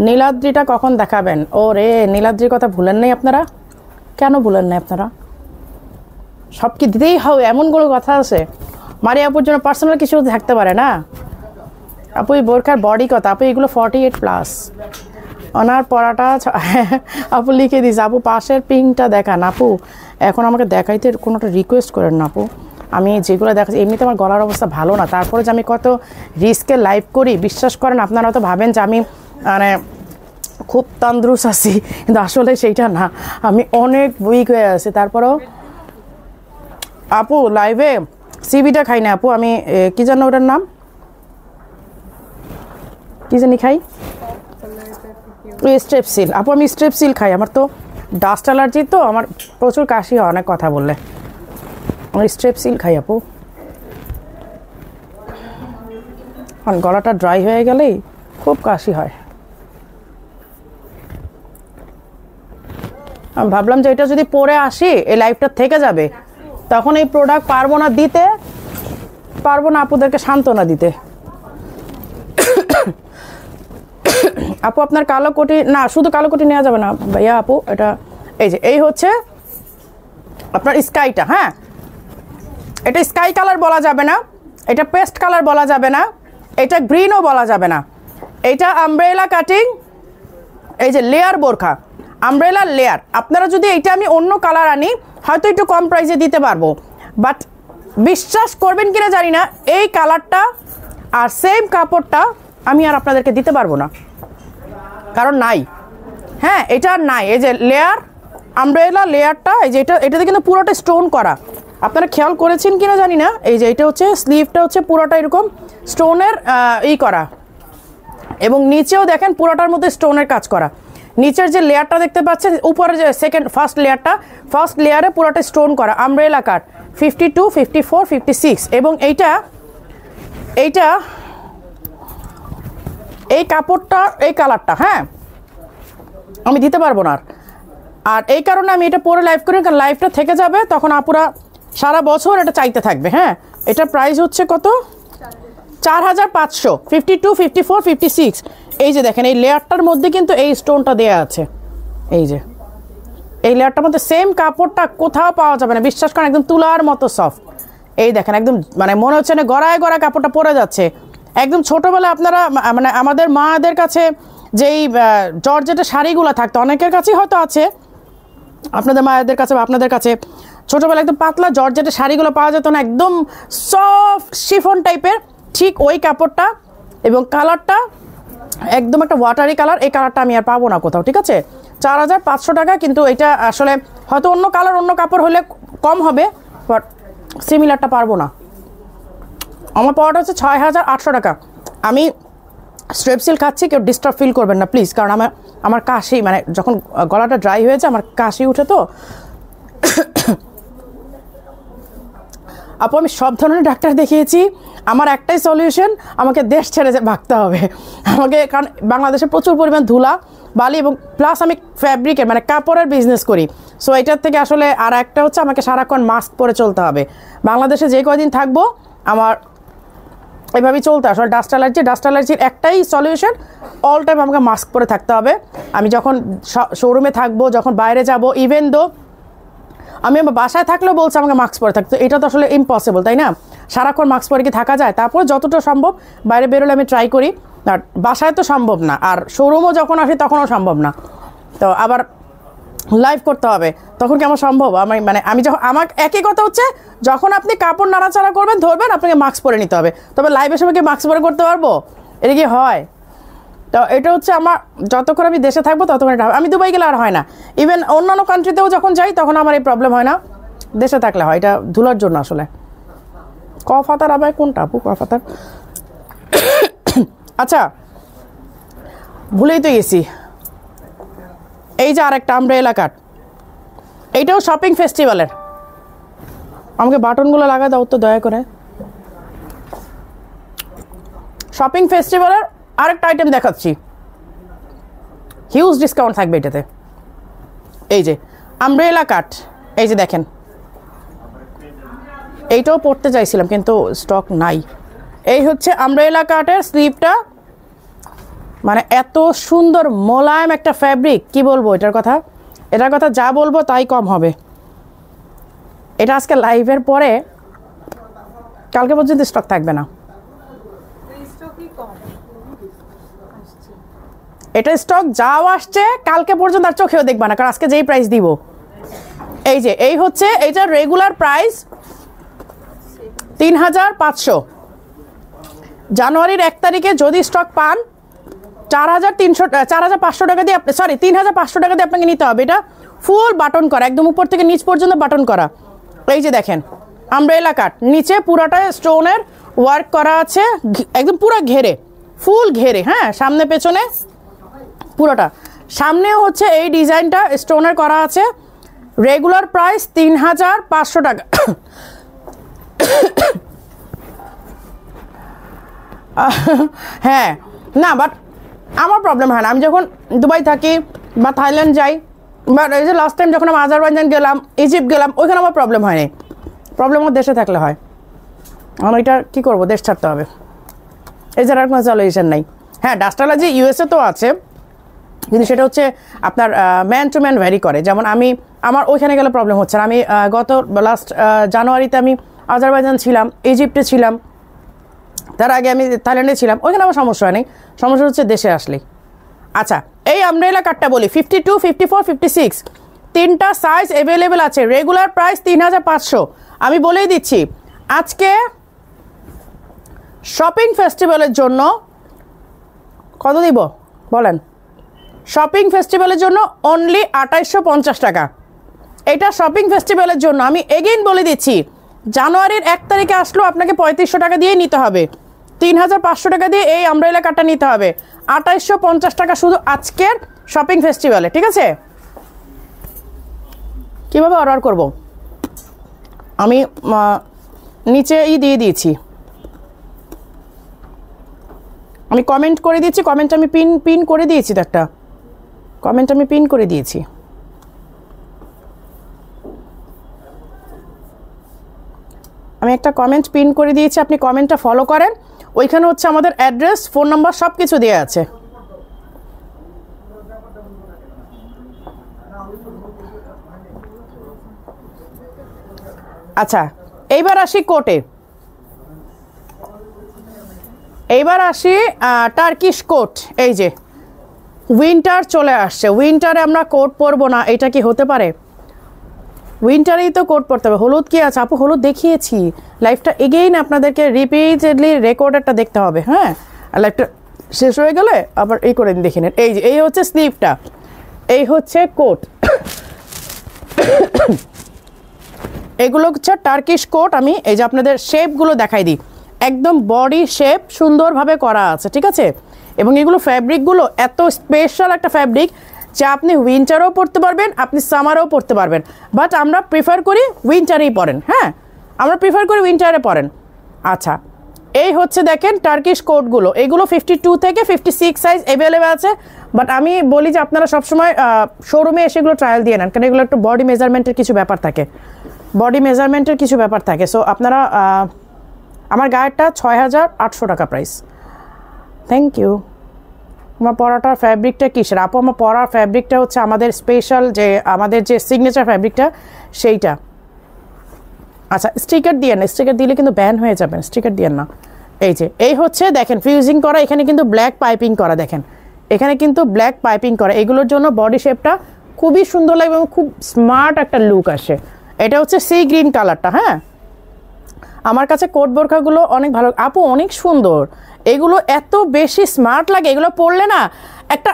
A: নীলাদ্রিটা কখন দেখাবেন? ও রে, নীলাদ্রির কথা ভুলেন নাই আপনারা? কেন ভুলেন নাই আপনারা? সব কি দিতেই হবে এমন কোনো কথা আছে? মারি আপুর জন্য পার্সোনাল কিছু থাকতে পারে না? আপু এই বোরখার বডি কথা? আপু এগুলো 48+। ওনার পড়াটা আপু লিখে দিস। আপু পাশের পিঙ্কটা দেখান আপু। এখন আমাকে দেখাইতে কোনোটা রিকোয়েস্ট করেন না আপু। আমি যেগুলো দেখাচ্ছি, এমনিতে আমার গলার অবস্থা ভালো না, তারপরে যে আমি কত রিস্কে লাইভ করি বিশ্বাস করেন। আপনারা তো ভাবেন যে আমি মানে খুব তন্দুরুস্ত আছি, কিন্তু আসলে সেইটা না, আমি অনেক উইক হয়ে আছি। তারপরেও আপু লাইভে সিবিটা খাই না আপু, আমি কি জানো ওটার নাম কি জানি খাই, স্ট্রেপসিল। আপু আমি স্ট্রেপসিল খাই, আমার তো ডাস্ট অ্যালার্জি, তো আমার প্রচুর কাশি হয় অনেক কথা বললে। আমি স্ট্রেপসিল খাই আপু, কারণ গলাটা ড্রাই হয়ে গেলেই খুব কাশি হয়। আমি ভাবলাম যে এটা যদি পরে আসি এই লাইফটা থেকে যাবে, তখন এই প্রোডাক্ট পারবো না দিতে, পারবো না আপুদেরকে সান্ত্বনা দিতে। আপু আপনার কালো কোটি না, শুধু কালো কোটি নেওয়া যাবে না ভাইয়া আপু। এটা এই যে এই হচ্ছে আপনার স্কাইটা, হ্যাঁ এটা স্কাই কালার বলা যাবে না, এটা পেস্ট কালার বলা যাবে না, এটা গ্রিনও বলা যাবে না। এটা আমব্রেলা কাটিং, এই যে লেয়ার বোরখা, আমব্রেলা লেয়ার। আপনারা যদি এইটা আমি অন্য কালার আনি হয়তো একটু কম প্রাইসে দিতে পারবো, বাট বিশ্বাস করবেন কিনা জানি না, এই কালারটা আর সেম কাপড়টা আমি আর আপনাদেরকে দিতে পারবো না, কারণ নাই। হ্যাঁ এটা নাই। এই যে লেয়ার আমব্রেলা লেয়ারটা, এই যে এটাতে কিন্তু পুরোটা স্টোন করা, আপনারা খেয়াল করেছেন কিনা জানি না। এই যে এটা হচ্ছে স্লিভটা হচ্ছে পুরোটা এরকম স্টোনের করা, এবং নিচেও দেখেন পুরোটার মধ্যে স্টোনের কাজ করা। নিচের যে লেয়ারটা দেখতে পাচ্ছেন, উপরে যে ফার্স্ট লেয়ারটা, ফার্স্ট লেয়ারে পুরোটা স্টোন করা, আমব্রেলা কাট 52, 54, 56। এবং এইটা এই কাপড়টা এই কালারটা, হ্যাঁ আমি দিতে পারবো না। আর এই কারণে আমি এটা পরে লাইভ করি, কারণ লাইভটা থেকে যাবে, তখন আপুরা সারা বছর এটা চাইতে থাকবে। হ্যাঁ এটা প্রাইস হচ্ছে কত? 4500, 52, 54, 56। এই যে দেখেন এই লেয়ারটার মধ্যে কিন্তু এই স্টোনটা দেয়া আছে, এই যে এই লেয়ারটার মধ্যে সেম কাপড়টা কোথাও পাওয়া যাবে না, বিশ্বাস করেন, একদম তুলার মতো সফট। এই দেখেন একদম মানে মনে হচ্ছে না গড়ায় গড়া কাপড়টা পরে যাচ্ছে। একদম ছোটোবেলায় আপনারা মানে আমাদের মাদের কাছে যেই জর্জেটের শাড়িগুলো থাকতো, অনেকের কাছেই হয়তো আছে, আপনাদের মায়েদের কাছে বা আপনাদের কাছে ছোটোবেলায় একদম পাতলা জর্জেটের শাড়িগুলো পাওয়া যেত না, একদম সফট শিফন টাইপের, ঠিক ওই কাপড়টা এবং কালারটা একদম একটা ওয়াটারি কালার। এই কালারটা আমি আর পাবো না কোথাও, ঠিক আছে? 4500 টাকা, কিন্তু এটা আসলে হয়তো অন্য কালার অন্য কাপড় হলে কম হবে, বাট সিমিলারটা পারবো না। আমার পাওয়াটা হচ্ছে 6800 টাকা। আমি স্ট্রেপসিল খাচ্ছি, কেউ ডিস্টার্ব ফিল করবেন না প্লিজ, কারণ আমার কাশি মানে যখন গলাটা ড্রাই হয়েছে আমার কাশি উঠে তো। আপু আমি সব ধরনের ডাক্তার দেখিয়েছি, আমার একটাই সলিউশন, আমাকে দেশ ছেড়ে ভাগতে হবে আমাকে, কারণ বাংলাদেশে প্রচুর পরিমাণ ধুলা বালি এবং প্লাস আমি ফ্যাব্রিকের মানে কাপড়ের বিজনেস করি। সো এটার থেকে আসলে আর একটা হচ্ছে আমাকে সারাক্ষণ মাস্ক পরে চলতে হবে। বাংলাদেশে যে কয়দিন থাকবো আমার এভাবেই চলতে, আসলে ডাস্ট অ্যালার্জির একটাই সলিউশন, অল টাইম আমাকে মাস্ক পরে থাকতে হবে। আমি যখন শোরুমে থাকবো, যখন বাইরে যাব, ইভেন দো আমি আমার বাসায় থাকলেও বলছে আমাকে মাস্ক পরে থাকতে, এটা তো আসলে ইম্পসিবল, তাই না? সারাক্ষণ মাস্ক পরে কি থাকা যায়? তারপর যতটা সম্ভব বাইরে বেরোলে আমি ট্রাই করি, আর বাসায় তো সম্ভব না, আর শোরুমও যখন আসি তখনও সম্ভব না। তো আবার লাইভ করতে হবে, তখন কি আমার সম্ভব? আমি যখন আমার একই কথা হচ্ছে, যখন আপনি কাপড় নাড়াচাড়া করবেন ধরবেন আপনাকে মাস্ক পরে নিতে হবে, তবে লাইভের সময় কি মাস্ক পরে করতে পারবো? এটা কি হয়? তো এটা হচ্ছে আমার যতক্ষণ আমি দেশে থাকবো ততক্ষণ এটা হবে। আমি দুবাই গেলে আর হয় না, ইভেন অন্যান্য কান্ট্রিতেও যখন যাই তখন আমার এই প্রবলেম হয় না, দেশে থাকলে হয়। এটা ধুলার জন্য আসলে। কফ হাতার আবার কোনটা আপু? কফ হাতার আচ্ছা ভুলেই তো গেছি, এই যে আরেকটা আমব্রেলা কাট, এইটাও শপিং ফেস্টিভ্যালের। আমাকে বাটনগুলো লাগা দাও তো দয়া করে। শপিং ফেস্টিভ্যালের আরেকটা আইটেম দেখাচ্ছি, হিউজ ডিসকাউন্ট থাকবে এটাতে। এই যে আমব্রেলা কাট, এই যে দেখেন, এইটাও পড়তে চাইছিলাম কিন্তু স্টক নাই। এই হচ্ছে আমব্রেলা কাটের স্লিভটা, মানে এত সুন্দর মোলায়েম একটা ফ্যাব্রিক, কি বলবো এটার কথা যা বলবো তাই কম হবে। এটা আজকে লাইভের পরে কালকে পর্যন্ত স্টক থাকবে না, এটা স্টক যাও আসছে কালকে পর্যন্ত আর চোখেও দেখবা না, কারণ আজকে যেই প্রাইস দিব। এই যে এই হচ্ছে এইটার রেগুলার প্রাইস 3500, জানুয়ারির 1 তারিখে যদি স্টক পান 4500 টাকা দিয়ে, সরি 3500 টাকা দিয়ে আপনাকে নিতে হবে। এটা ফুল বাটন করা, একদম উপর থেকে নিচ পর্যন্ত বাটন করা। এই যে দেখেন আমব্রেলা কাট, নিচে পুরাটা স্টোনের ওয়ার্ক করা আছে, একদম পুরো ঘেরে, ফুল ঘেরে, হ্যাঁ সামনে পেছনে পুরোটা। সামনেও হচ্ছে এই ডিজাইনটা স্টোনের করা আছে। রেগুলার প্রাইস 3500 টাকা। হ্যাঁ না, বাট আমার প্রবলেম হয় না, আমি যখন দুবাই থাকি বা থাইল্যান্ড যাই, বাট এই যে লাস্ট টাইম যখন আমি আজারবাইজান গেলাম, ইজিপ্ট গেলাম, ওইখানে আমার প্রবলেম হয়নি। প্রবলেম আমার দেশে থাকলে হয়। আমি এটা কী করবো, দেশ ছাড়তে হবে, এই ছাড়া আর কোনো সলিউশন নাই। হ্যাঁ ডাস্ট অ্যালার্জি ইউএসএ তো আছে, কিন্তু সেটা হচ্ছে আপনার ম্যান টু ম্যান ভ্যারি করে। যেমন আমার ওইখানে গেলে প্রবলেম হচ্ছে না। আমি গত লাস্ট জানুয়ারিতে আমি আজারবাইজান ছিলাম, ইজিপ্টে ছিলাম, তার আগে আমি থাইল্যান্ডে ছিলাম, ওইখানে আমার সমস্যা হয় নাই। সমস্যা হচ্ছে দেশে আসলেই। আচ্ছা এই আমব্রেলা কাটটা বলি, 52, 54, 56 তিনটা সাইজ অ্যাভেলেবেল আছে। Regular price 3500। আমি বলেই দিচ্ছি আজকে শপিং ফেস্টিভ্যালের জন্য কত দিব বলেন? শপিং ফেস্টিভ্যালের জন্য অনলি 2850 টাকা। এটা শপিং ফেস্টিভ্যালের জন্য। আমি এগেইন বলে দিচ্ছি, জানুয়ারির 1 তারিখে আসলেও আপনাকে 3500 টাকা দিয়েই নিতে হবে, 3500 টাকা দিয়ে এই আমব্রেলা কাটটা নিতে হবে। 2850 টাকা শুধু আজকের শপিং ফেস্টিভ্যালে, ঠিক আছে? কীভাবে অর্ডার করব? আমি নিচে দিয়ে দিয়েছি, আমি কমেন্ট করে দিয়েছি, কমেন্ট আমি পিন করে দিয়েছি, তো একটা কমেন্ট আমি পিন করে দিয়েছি। আমি একটা কমেন্ট পিন করে দিয়েছি, আপনি কমেন্টটা ফলো করেন। ওইখানে হচ্ছে আমাদের অ্যাড্রেস, ফোন নাম্বার সব কিছু দেওয়া আছে। আচ্ছা এইবার আসি কোটে, এইবার আসি টার্কিশ কোট। এই যে উইন্টার চলে আসছে, উইন্টারে আমরা কোট পরবো না, এটা কি হতে পারে? উইন্টারেই তো কোট পরতে হবে। হলুদ কি আছে আপু? হলুদ দেখিয়েছি, লাইফটা এগেইন আপনাদেরকে রিপিটেডলি রেকর্ডারটা দেখতে হবে। হ্যাঁ, আর লাইফটা শেষ হয়ে গেলে আবার এই করে দেখে নেন। এই যে এই হচ্ছে স্লিভটা, এই হচ্ছে কোট। এগুলো হচ্ছে টার্কিশ কোট। আমি এই যে আপনাদের শেপগুলো দেখাই দিই, একদম বডি শেপ সুন্দরভাবে করা আছে, ঠিক আছে? এবং এগুলো ফ্যাব্রিকগুলো এত স্পেশাল একটা ফ্যাব্রিক যা আপনি উইন্টারেও পরতে পারবেন, আপনি সামারেও পরতে পারবেন, বাট আমরা প্রিফার করি উইন্টারেই পরেন। হ্যাঁ, আমরা প্রিফার করি উইন্টারে পরেন। আচ্ছা, এই হচ্ছে দেখেন টার্কিশ কোটগুলো, এগুলো 52 থেকে 56 সাইজ অ্যাভেলেবেল আছে, বাট আমি বলি যে আপনারা সবসময় শোরুমে এসে এগুলো ট্রায়াল দিয়ে নেন, কারণ এগুলো একটু বডি মেজারমেন্টের কিছু ব্যাপার থাকে, বডি মেজারমেন্টের কিছু ব্যাপার থাকে। সো আপনারা আমার গায়েরটা 6800 টাকা প্রাইস। Thank you. আমার পরাটার ফ্যাব্রিকটা কিসের আপু? আমার পরার ফ্যাব্রিকটা হচ্ছে আমাদের স্পেশাল যে আমাদের যে সিগনেচার ফ্যাব্রিকটা সেইটা। আচ্ছা, স্টিকার দিয়ে না, স্টিকার দিলে কিন্তু ব্যান হয়ে যাবেন, স্টিকার দিয়ে না। এই যে এই হচ্ছে দেখেন ফিউজিং করা, এখানে কিন্তু ব্ল্যাক পাইপিং করা, দেখেন এখানে কিন্তু ব্ল্যাক পাইপিং করা, এগুলোর জন্য বডি শেপটা খুবই সুন্দর লাগবে এবং খুব স্মার্ট একটা লুক আসে। এটা হচ্ছে সি গ্রিন কালারটা। হ্যাঁ, আমার কাছে কোট বোরখাগুলো অনেক ভালো আপু, অনেক সুন্দর, এগুলো এত বেশি স্মার্ট লাগে, এগুলো পরলে না একটা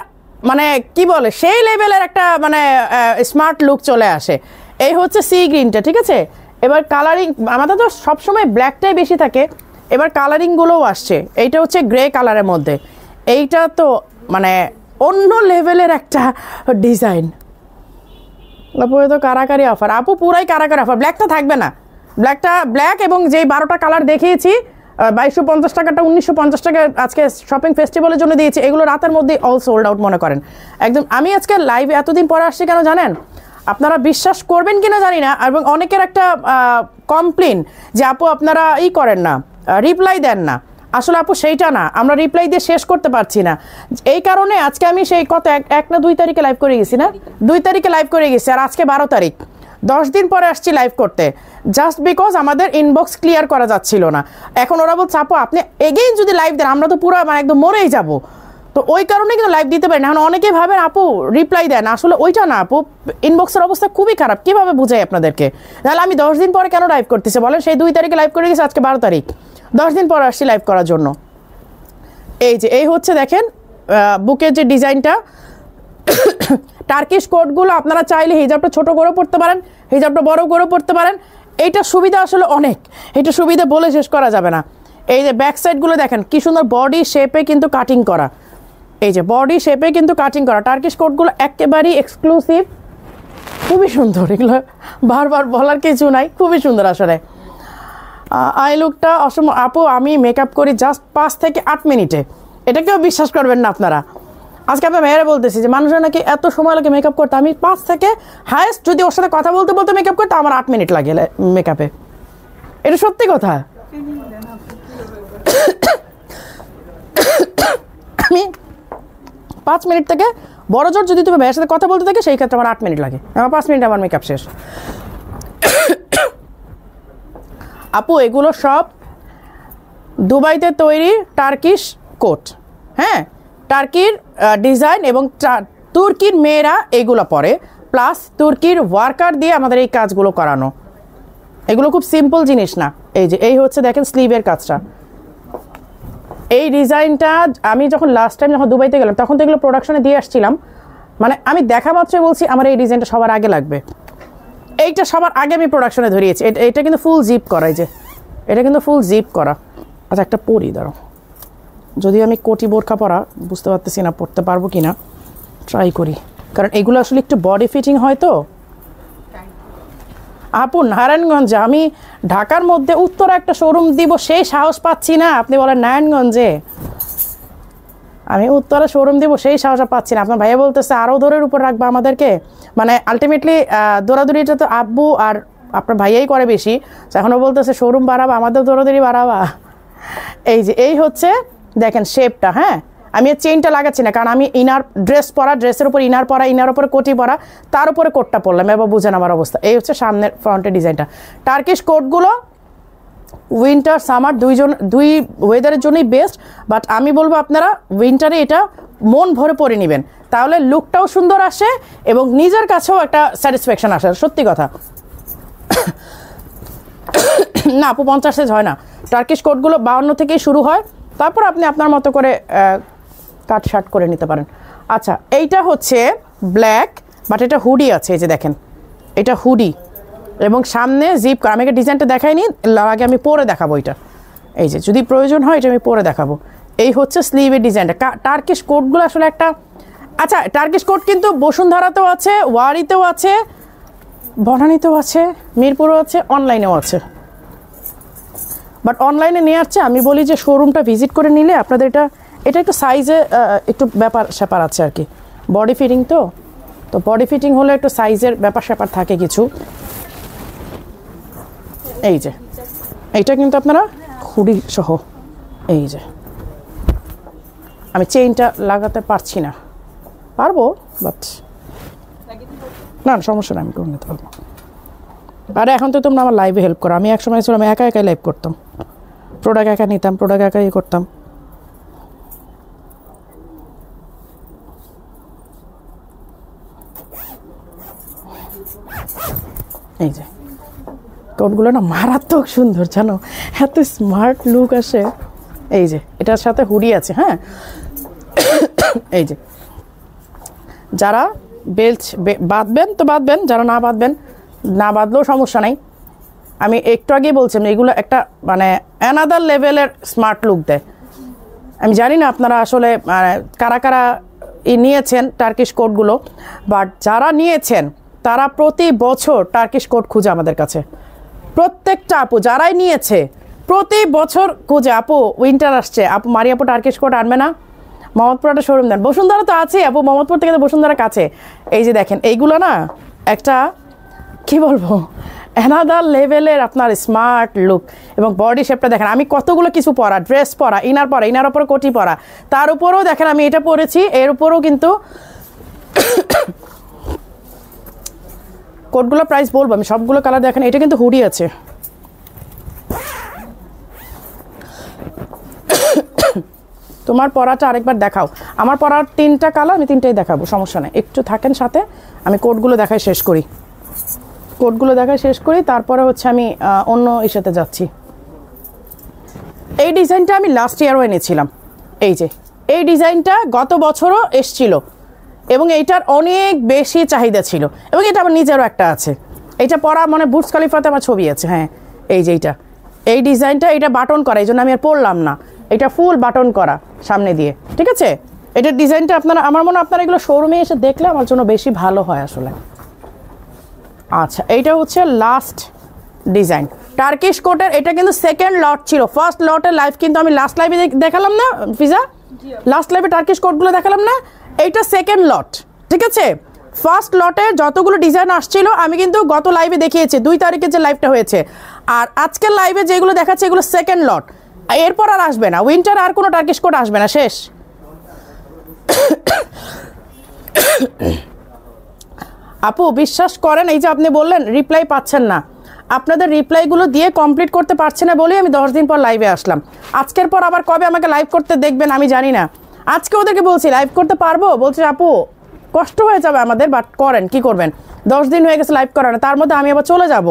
A: মানে কি বলে সেই লেভেলের একটা মানে স্মার্ট লুক চলে আসে। এই হচ্ছে সি গ্রিনটা, ঠিক আছে? এবার কালারিং, আমাদের তো সবসময় ব্ল্যাকটাই বেশি থাকে, এবার কালারিংগুলোও আসছে। এইটা হচ্ছে গ্রে কালারের মধ্যে, এইটা তো মানে অন্য লেভেলের একটা ডিজাইন। আপু তো কারাকারি অফার আপু, পুরাই কারাকারি অফার, ব্ল্যাকটা থাকবে না, ব্ল্যাকটা ব্ল্যাক এবং যেই 12টা কালার দেখিয়েছি 2250 টাকাটা 1950 টাকা আজকে শপিং ফেস্টিভ্যালের জন্য দিয়েছি, এগুলো রাতের মধ্যেই অল সোল্ড আউট মনে করেন একদম। আমি আজকে লাইভে এতদিন পরে আসছি কেন জানেন? আপনারা বিশ্বাস করবেন কিনা জানি না, এবং অনেকের একটা কমপ্লেন যে আপু আপনারা করেন না, রিপ্লাই দেন না। আসলে আপু সেইটা না, আমরা রিপ্লাই দিয়ে শেষ করতে পারছি না, এই কারণে আজকে আমি সেই কত 1 না 2 তারিখে লাইভ করে গেছি না, 2 তারিখে লাইভ করে গেছি, আর আজকে 12 তারিখ, 10 দিন পরে আসছি লাইভ করতে, জাস্ট বিকজ আমাদের ইনবক্স ক্লিয়ার করা যাচ্ছিল না। এখন ওরা বলছে আপু আপনি এগেইন যদি লাইভ দেন আমরা তো পুরো মানে একদম মরেই যাব, তো ওই কারণে কিন্তু লাইভ দিতে পারি না। এখন অনেকেই ভাবেন আপু রিপ্লাই দেন, আসলে ওইটা না আপু, ইনবক্সের অবস্থা খুবই খারাপ, কিভাবে বুঝাই আপনাদেরকে? তাহলে আমি 10 দিন পরে কেন লাইভ করতেছি বলেন? সেই 2 তারিখে লাইভ করে গেছি, আজকে 12 তারিখ, 10 দিন পরে আসছি লাইভ করার জন্য। এই যে এই হচ্ছে দেখেন বুকের যে ডিজাইনটা, টার্কিশ কোটগুলো আপনারা চাইলে হিজাবটা ছোট করে পড়তে পারেন, হিজাবটা বড় করে পড়তে পারেন, এইটা সুবিধা আসলে অনেক, এটা সুবিধা বলে শেষ করা যাবে না। এই যে ব্যাক সাইডগুলো দেখেন কি সুন্দর বডি শেপে কিন্তু কাটিং করা, এই যে বডি শেপে কিন্তু কাটিং করা টার্কিশ কোটগুলো একেবারেই এক্সক্লুসিভ, খুবই সুন্দর, এগুলো বারবার বলার কিছু নাই, খুবই সুন্দর আসলে। আই লুকটা অসম্ভব আপু, আমি মেকআপ করি জাস্ট 5 থেকে 8 মিনিটে, এটা কেউ বিশ্বাস করবেন না আপনারা। আজকে আপনার মেয়েরা বলতেছি যে মানুষের নাকি এত সময় লাগে মেকআপ করতে, আমি 5 থেকে হায়েস্ট যদি ওর সাথে কথা বলতে বলতে মেকআপ করতে আমার 8 মিনিট লাগে মেকআপে, এটা সত্যি কথা। আমি 5 মিনিট থেকে বড় জোর যদি তুমি মেয়ের সাথে কথা বলতে থাকে সেই ক্ষেত্রে আমার 8 মিনিট লাগে, আমার 5 মিনিট আমার মেকআপ শেষ। আপু এগুলো সব দুবাইতে তৈরি টার্কিশ কোট, হ্যাঁ টার্কির ডিজাইন, এবং তুর্কির মেয়েরা এগুলো পরে, প্লাস তুর্কির ওয়ার্কার দিয়ে আমাদের এই কাজগুলো করানো, এগুলো খুব সিম্পল জিনিস না। এই যে এই হচ্ছে দেখেন স্লিভের কাজটা, এই ডিজাইনটা আমি যখন লাস্ট টাইম যখন দুবাইতে গেলাম তখন তো এগুলো প্রোডাকশনে দিয়ে আসছিলাম, মানে আমি দেখা মাত্রই বলছি আমার এই ডিজাইনটা সবার আগে লাগবে, এইটা সবার আগে আমি প্রোডাকশনে ধরিয়েছি। এটা কিন্তু ফুল জিপ করা, এই যে এটা কিন্তু ফুল জিপ করা। আচ্ছা একটা পরি দাঁড়ো, যদিও আমি কোটি বোরখা পরা বুঝতে পারতেছি না পরতে পারবো কি না, ট্রাই করি, কারণ এগুলো আসলে একটু বডি ফিটিং হয় তো। আপু নারায়ণগঞ্জে, আমি ঢাকার মধ্যে উত্তরা একটা শোরুম দিব সেই সাহস পাচ্ছি না, আপনি বলেন নারায়ণগঞ্জে আমি উত্তরা শোরুম দিব সেই সাহস পাচ্ছি না। আপনার ভাইয়া বলতেছে আরও দৌড়ের উপর রাখবা আমাদেরকে, মানে আলটিমেটলি দৌড়াদৌড়িটা তো আব্বু আর আপনার ভাইয়াই করে বেশি, এখনও বলতেছে শোরুম বাড়াবা, আমাদের দৌড়াদৌড়ি বাড়াবা। এই যে এই হচ্ছে দেখেন শেপটা, হ্যাঁ আমি এই চেইনটা লাগাচ্ছি না, কারণ আমি ইনার ড্রেস পরা, ড্রেসের উপর ইনার পরা, ইনার উপরে কোটি পরা, তার উপরে কোটটা পরলাম, এবার বুঝেন আমার অবস্থা। এই হচ্ছে সামনের ফ্রন্টের ডিজাইনটা। টার্কিশ কোটগুলো উইন্টার সামার দুই ওয়েদারের জন্যই বেস্ট, বাট আমি বলবো আপনারা উইন্টারে এটা মন ভরে পরে নেবেন, তাহলে লুকটাও সুন্দর আসে এবং নিজের কাছেও একটা স্যাটিসফ্যাকশন আসে। সত্যি কথা না আপু 50 সাইজ হয় না, টার্কিশ কোটগুলো 52 থেকেই শুরু হয়, তারপর আপনি আপনার মতো করে কাট শার্ট করে নিতে পারেন। আচ্ছা এইটা হচ্ছে ব্ল্যাক, বাট এটা হুডি আছে, এই যে দেখেন এটা হুডি এবং সামনে জিপ করা। আমি ডিজাইনটা দেখাইনি, আগে আমি পরে দেখাবো এটা। এই যে যদি প্রয়োজন হয় এটা আমি পরে দেখাবো। এই হচ্ছে স্লিভের ডিজাইনটা। টার্কিশ কোটগুলো আসলে একটা, আচ্ছা টার্কিশ কোট কিন্তু বসুন্ধরাতেও আছে, ওয়ারিতেও আছে, বনানীতেও আছে, মিরপুরও আছে, অনলাইনেও আছে। বাট অনলাইনে নিয়ে আসছে, আমি বলি যে শোরুমটা ভিজিট করে নিলে আপনাদের এটা একটু সাইজে একটু ব্যাপার স্যাপার আছে আর কি, বডি ফিটিং তো বডি ফিটিং হলে একটু সাইজের ব্যাপার স্যাপার থাকে কিছু। এই যে এইটা কিন্তু আপনারা হুডি সহ, এই যে আমি চেইনটা লাগাতে পারছি না, পারবো বাট না সমস্যা না, আমি করে নিতে পারবো। আরে এখন তো তোমরা আমার লাইভে হেল্প করো, আমি একসময় ছিলাম একা একাই লাইভ করতাম, প্রোডাক্ট একা নিতাম, প্রোডাক্ট একাই করতাম। এই যে কোটগুলো না মারাত্মক সুন্দর জানো, এত স্মার্ট লুক আসে। এই যে এটার সাথে হুডি আছে, হ্যাঁ এই যে যারা বেল্ট বাঁধবেন তো বাঁধবেন, যারা না বাঁধবেন না বাঁধলেও সমস্যা নাই। আমি একটু আগেই বলছিলাম এগুলো একটা মানে অ্যানাদার লেভেলের স্মার্ট লুক দেয়। আমি জানি না আপনারা আসলে কারা কারা নিয়েছেন টার্কিশ কোটগুলো, বাট যারা নিয়েছেন তারা প্রতি বছর টার্কিশ কোট খুঁজে আমাদের কাছে, প্রত্যেকটা আপু যারাই নিয়েছে প্রতি বছর খুঁজে, আপু উইন্টার আসছে, আপু মারি আপু টার্কিশ কোট আনবে না, মোহাম্মদপুর একটা শোরুম দেন, বসুন্ধরা তো আছে আপু, মোহাম্মদপুর থেকে তো বসুন্ধরা কাছে। এই যে দেখেন এইগুলো না একটা কি বলবো অ্যানাদার লেভেলের আপনার স্মার্ট লুক এবং বডি শেপটা দেখেন। আমি কতগুলো কিছু পরা, ড্রেস পরা, ইনার উপরে কোটি পরা, তার উপরেও দেখেন আমি এটা পরেছি, এর উপরেও কিন্তু কোটগুলো প্রাইস বলবো আমি সবগুলো কালার দেখেন। এটা কিন্তু হুডি আছে, তোমার পরাটা আরেকবার দেখাও। আমার পরার 3টা কালার, আমি 3টাই দেখাবো, সমস্যা নেই, একটু থাকেন সাথে, আমি কোটগুলো দেখাই শেষ করি, তারপরে হচ্ছে আমি অন্য ইস্যুতে যাচ্ছি। এই ডিজাইনটা আমি লাস্ট ইয়ারও এনেছিলাম, এই যে এই ডিজাইনটা গত বছরও এসছিল এবং এইটার অনেক বেশি চাহিদা ছিল এবং এটা আমার নিজেরও একটা আছে, এইটা পরা মানে বুর্জ খলিফাতে আমার ছবি আছে, হ্যাঁ এই যে এই ডিজাইনটা, এটা বাটন করা, এই জন্য আমি আর পরলাম না, এটা ফুল বাটন করা সামনে দিয়ে, ঠিক আছে। এটার ডিজাইনটা আপনারা, আমার মনে হয় আপনারা এগুলো শোরুমে এসে দেখলে আমার জন্য বেশি ভালো হয় আসলে। আচ্ছা এইটা হচ্ছে লাস্ট ডিজাইন টার্কিশ কোটের, এটা কিন্তু সেকেন্ড লট ছিল, ফার্স্ট লটের লাইভ কিন্তু আমি লাস্ট লাইভে দেখালাম না ফিজা, লাস্ট লাইভে টার্কিশ কোটগুলো দেখালাম না, এইটা সেকেন্ড লট, ঠিক আছে। ফার্স্ট লটে যতগুলো ডিজাইন আসছিল আমি কিন্তু গত লাইভে দেখিয়েছি, 2 তারিখে যে লাইভটা হয়েছে, আর আজকের লাইভে যেগুলো দেখাচ্ছে এগুলো সেকেন্ড লট, এরপর আর আসবে না, উইন্টার আর কোনো টার্কিশ কোট আসবে না, শেষ। আপু বিশ্বাস করেন, এই যে আপনি বললেন রিপ্লাই পাচ্ছেন না, আপনাদের রিপ্লাইগুলো দিয়ে কমপ্লিট করতে পারছি না বলেই আমি 10 দিন পর লাইভে আসলাম। আজকের পর আবার কবে আমাকে লাইভ করতে দেখবেন আমি জানি না। আজকে ওদেরকে বলছি লাইভ করতে পারবো, বলছে আপু কষ্ট হয়ে যাবে আমাদের, বাট করেন, কি করবেন, 10 দিন হয়ে গেছে লাইভ করা না, তার মধ্যে আমি আবার চলে যাব,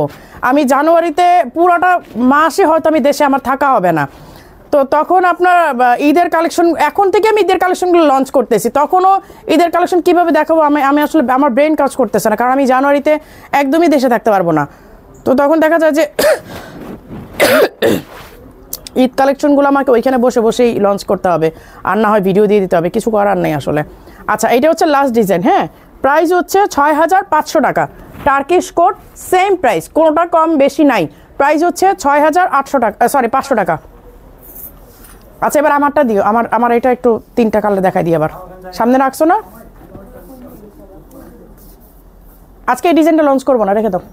A: আমি জানুয়ারিতে পুরোটা মাসে হয়তো আমি দেশে আমার থাকা হবে না, তো তখন আপনার ঈদের কালেকশন, এখন থেকে আমি ঈদের কালেকশনগুলো লঞ্চ করতেছি, তখনও ঈদের কালেকশন কীভাবে দেখাবো আমি আসলে আমার ব্রেন কাজ করতেছে না, কারণ আমি জানুয়ারিতে একদমই দেশে থাকতে পারবো না, তো তখন দেখা যায় যে ঈদ কালেকশনগুলো আমাকে ওইখানে বসে বসেই লঞ্চ করতে হবে, আর না হয় ভিডিও দিয়ে দিতে হবে, কিছু করার নেই আসলে। আচ্ছা এটা হচ্ছে লাস্ট ডিজাইন, হ্যাঁ প্রাইস হচ্ছে 6500 টাকা, টার্কিশ কোট সেম প্রাইস, কোনোটা কম বেশি নাই, প্রাইস হচ্ছে 6800 টাকা, সরি 500 টাকা। আচ্ছা এবার আমারটা দিও, আমার এটা একটু 3টা কালার দেখাই দিই, আবার সামনে রাখছো না, আজকে এই ডিজাইনটা লঞ্চ করবো না, রেখে দাও,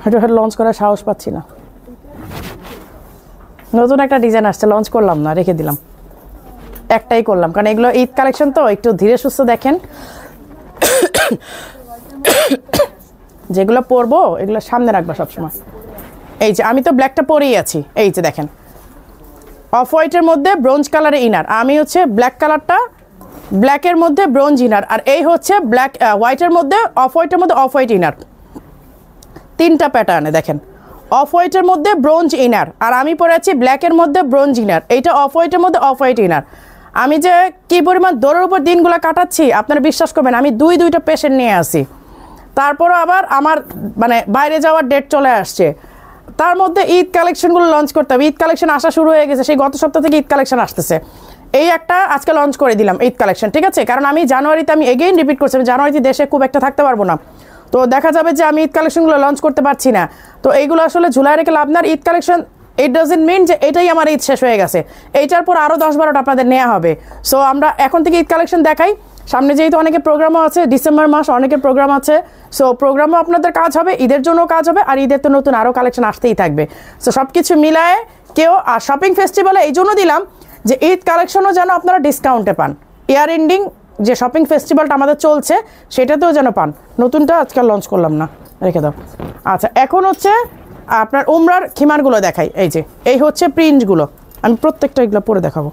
A: এটা লঞ্চ করার সাহস পাচ্ছি না, নতুন একটা ডিজাইন আসছে লঞ্চ করলাম না, রেখে দিলাম। একটাই করলাম, কারণ এগুলো ঈদ কালেকশন তো একটু ধীরে সুস্থ দেখেন। যেগুলো পরবো এগুলো সামনে রাখবা সবসময়। এই যে আমি তো ব্ল্যাকটা পরেই আছি, এই যে দেখেন অফ হোয়াইটের মধ্যে ব্রোঞ্জ কালারের ইনার, আমি হচ্ছে ব্ল্যাক কালারটা ব্ল্যাকের মধ্যে ব্রোঞ্জ ইনার, আর এই হচ্ছে ব্ল্যাক হোয়াইটের মধ্যে অফ হোয়াইটের মধ্যে অফ হোয়াইট ইনার, তিনটা প্যাটার্নে দেখেন। অফ হোয়াইটের মধ্যে ব্রোঞ্জ ইনার, আর আমি পরে আছি ব্ল্যাকের মধ্যে ব্রোঞ্জ ইনার, এইটা অফ হোয়াইটের মধ্যে অফ হোয়াইট ইনার। আমি যে কী পরিমাণ দৌড়ের উপর দিনগুলো কাটাচ্ছি আপনারা বিশ্বাস করবেন, আমি দুইটা পেশেন্ট নিয়ে আসি, তারপরও আবার আমার মানে বাইরে যাওয়ার ডেট চলে আসছে, তার মধ্যে ঈদ কালেকশনগুলো লঞ্চ করতে হবে। ঈদ কালেকশন আসা শুরু হয়ে গেছে, সেই গত সপ্তাহ থেকে ঈদ কালেকশন আসতেছে। এই একটা আজকে লঞ্চ করে দিলাম ঈদ কালেকশন, ঠিক আছে? কারণ আমি জানুয়ারিতে আমি এগেইন রিপিট করছি, আমি জানুয়ারিতে দেশে খুব একটা থাকতে পারবো না, তো দেখা যাবে যে আমি ঈদ কালেকশনগুলো লঞ্চ করতে পারছি না। তো এইগুলো আসলে ঝুলাই রেখে লাভ না। Eid collection it doesn't mean যে এটাই আমার ঈদ শেষ হয়ে গেছে, এইটার পর আরও 10-12টা আপনাদের নেওয়া হবে। সো আমরা এখন থেকে ঈদ কালেকশন দেখাই, সামনে যেহেতু অনেকের প্রোগ্রামও আছে, ডিসেম্বর মাস অনেকের প্রোগ্রাম আছে, সো প্রোগ্রামও আপনাদের কাজ হবে, ঈদের জন্য কাজ হবে, আর ঈদের তো নতুন আরও কালেকশন আসতেই থাকবে। সো সব কিছু মিলায়ে কেউ, আর শপিং ফেস্টিভ্যালে এই জন্য দিলাম যে ঈদ কালেকশনও যেন আপনারা ডিসকাউন্টে পান, ইয়ার এন্ডিং যে শপিং ফেস্টিভ্যালটা আমাদের চলছে সেটাতেও যেন পান। নতুনটা আজকাল লঞ্চ করলাম না, রেখে দাও। আচ্ছা, এখন হচ্ছে আপনার উমরার খিমারগুলো দেখাই। এই যে এই হচ্ছে প্রিন্টগুলো, আমি প্রত্যেকটা এগুলো পরে দেখাবো।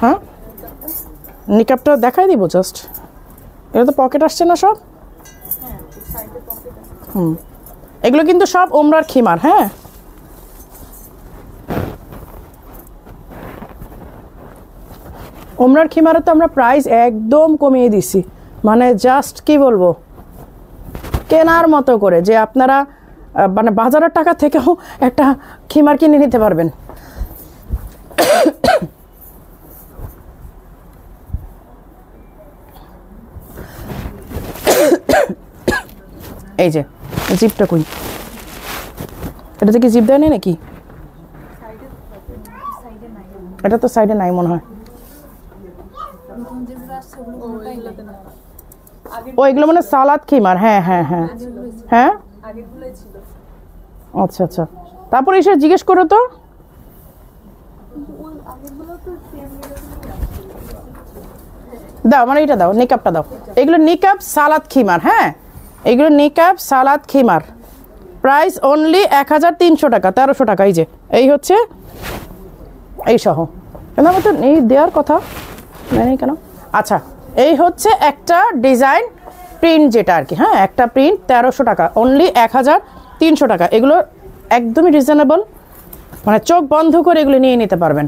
A: হ্যাঁ, নিকাপটা দেখাই দিব জাস্ট, এটা তো পকেট আসছে না সব। এগুলো কিন্তু সব উমরার খিমার। হ্যাঁ, উমরার খিমারে তো আমরা প্রাইস একদম কমিয়ে দিছি, মানে জাস্ট কি বলবো, কেনার মতো করে, যে আপনারা মানে বাজারের টাকা থেকেও একটা খিমার কিনে নিতে পারবেন। এই যে জিপটা কই, এটাতে কি জিপ দেয় না নাকি? এটা তো সাইডে নাই মনে হয়। ও এগুলো মানে সালাদ খিমার। হ্যাঁ হ্যাঁ হ্যাঁ হ্যাঁ, আচ্ছা আচ্ছা। তারপর এসে জিজ্ঞেস করো তো, দাও মানে এটা দাও, নিকাবটা দাও। এগুলো নিকাব সালাদ খিমার। হ্যাঁ, এগুলো নিকাব সালাদ খিমার, প্রাইস অনলি 1300 টাকা, 1300 টাকা। এই যে এই হচ্ছে এই সহ, কেন আমার তো এই দেওয়ার কথা নেই কেন। আচ্ছা, এই হচ্ছে একটা ডিজাইন প্রিন্ট যেটা আর কি। হ্যাঁ, একটা প্রিন্ট 1300 টাকা, অনলি 1300 টাকা। এগুলো একদমই রিজনেবল, মানে চোখ বন্ধ করে এগুলো নিয়ে নিতে পারবেন।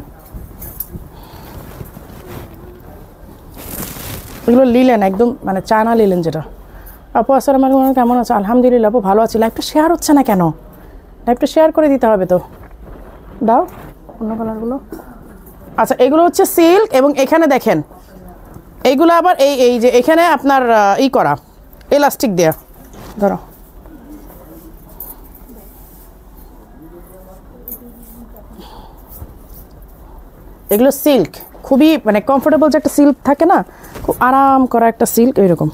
A: এগুলো লিলেন, একদম মানে চায়না লিলেন যেটা। আপু আসসালামু আলাইকুম, কেমন আছে? আলহামদুলিল্লাহ আপু, ভালো আছি। লাইভটা শেয়ার হচ্ছে না কেন? লাইভটা শেয়ার করে দিতে হবে তো, দাও অন্য কালারগুলো। আচ্ছা, এগুলো হচ্ছে সিল্ক, এবং এখানে দেখেন এইগুলো আবার এই যে এখানে আপনার ই করা এলাস্টিক দেয়া, ধরো এগুলো সিল্ক, খুবই মানে কমফোর্টেবল যে একটা সিল্ক থাকে না, খুব আরাম করা একটা সিল্ক, এইরকম।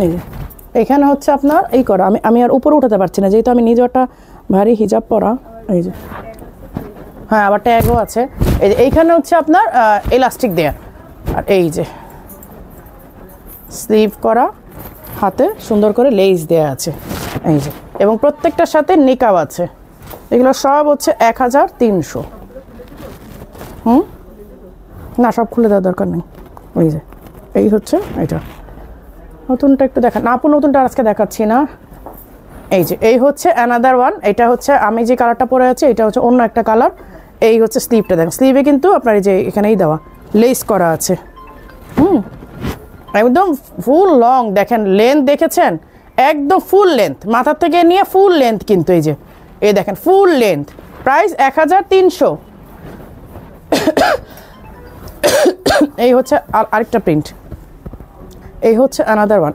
A: এই যে এখানে হচ্ছে আপনার এই করা, আমি আর উপরে উঠাতে পারছি না যেহেতু আমি নিজে একটা ভারী হিজাব পরা। এই যে হ্যাঁ, আবার ট্যাগও আছে। এই যে এইখানে হচ্ছে আপনার এলাস্টিক দেয়া, আর এই যে স্লিভ করা, হাতে সুন্দর করে লেস দেয়া আছে। এই যে, এবং প্রত্যেকটার সাথে নিকাব আছে। এগুলো সব হচ্ছে 1300। না, সব খুলে দেওয়ার দরকার নেই। ওই যে এই হচ্ছে এটা, নতুনটা একটু দেখা না আপু, নতুনটা আজকে দেখাচ্ছি না। এই যে এই হচ্ছে অ্যানাদার ওয়ান, এটা হচ্ছে আমি যে কালারটা পরে আছি এটা হচ্ছে অন্য একটা কালার। এই হচ্ছে স্লিভটা, দেখেন স্লিভে কিন্তু আপনার এই যে এখানেই দেওয়া লেস করা আছে। একদম ফুল লং, দেখেন লেন্থ দেখেছেন, একদম ফুল লেন্থ, মাথার থেকে নিয়ে ফুল লেন্থ কিন্তু। এই যে এই দেখেন ফুল লেন্থ, প্রাইস 1300। এই হচ্ছে আরেকটা প্রিন্ট, এই হচ্ছে অ্যানাদার ওয়ান।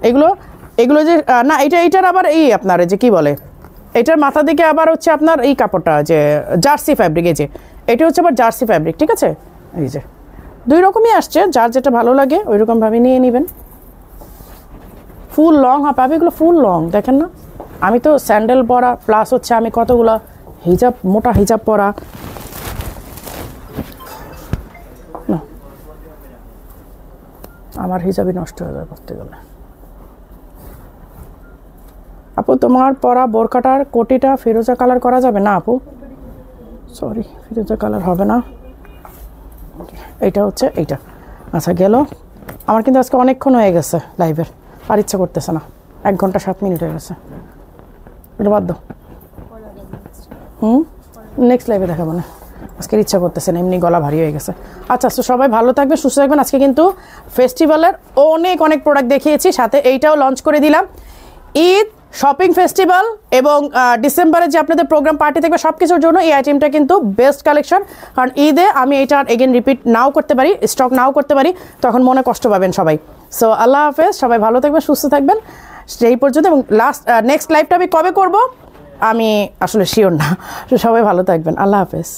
A: এগুলো যে না, এইটার আবার এই আপনার যে কি বলে, এটার মাথা দিকে আবার হচ্ছে আপনার এই কাপড়টা যে জার্সি ফ্যাব্রিক। এই যে এটা হচ্ছে আবার জার্সি ফ্যাব্রিক, ঠিক আছে? এই যে 2 রকমই আসছে, যার যেটা ভালো লাগে ওই রকমভাবে নিয়ে নেবেন। ফুল লং পাবে, এগুলো ফুল লং দেখেন না? আমি তো স্যান্ডেল পরা প্লাস হচ্ছে আমি কতগুলো হিজাব, মোটা হিজাব পরা। না, আমার হিজাবই নষ্ট হয়ে যায় করতে গেলে। আপু তোমার পরা বোরকাটার কোটিটা ফিরোজা কালার করা যাবে না আপু? সরি, ফিরোজা কালার হবে না। এইটা হচ্ছে এইটা। আচ্ছা গেল। আমার কিন্তু আজকে অনেকক্ষণ হয়ে গেছে লাইভের, আর ইচ্ছা করতেছে না। 1 ঘন্টা 7 মিনিট হয়ে গেছে। এটা বাদ দাও। নেক্সট লাইভে দেখাবো না, আজকের ইচ্ছা করতেছে না, এমনি গলা ভারী হয়ে গেছে। আচ্ছা তো সবাই ভালো থাকবে, সুস্থ থাকবেন। আজকে কিন্তু ফেস্টিভ্যালের অনেক প্রোডাক্ট দেখিয়েছি, সাথে এইটাও লঞ্চ করে দিলাম। ঈদ শপিং ফেস্টিভ্যাল এবং ডিসেম্বরে যে আপনাদের প্রোগ্রাম পার্টি থাকবে সব কিছুর জন্য এই আইটেমটা কিন্তু বেস্ট কালেকশন। কারণ ঈদে আমি এটা এগেন রিপিট নাও করতে পারি, স্টক নাও করতে পারি, তখন মনে কষ্ট পাবেন সবাই। সো আল্লাহ হাফেজ, সবাই ভালো থাকবেন, সুস্থ থাকবেন সেই পর্যন্ত। এবং নেক্সট লাইভটা আমি কবে করব আমি আসলে শিওর না। সবাই ভালো থাকবেন, আল্লাহ হাফেজ।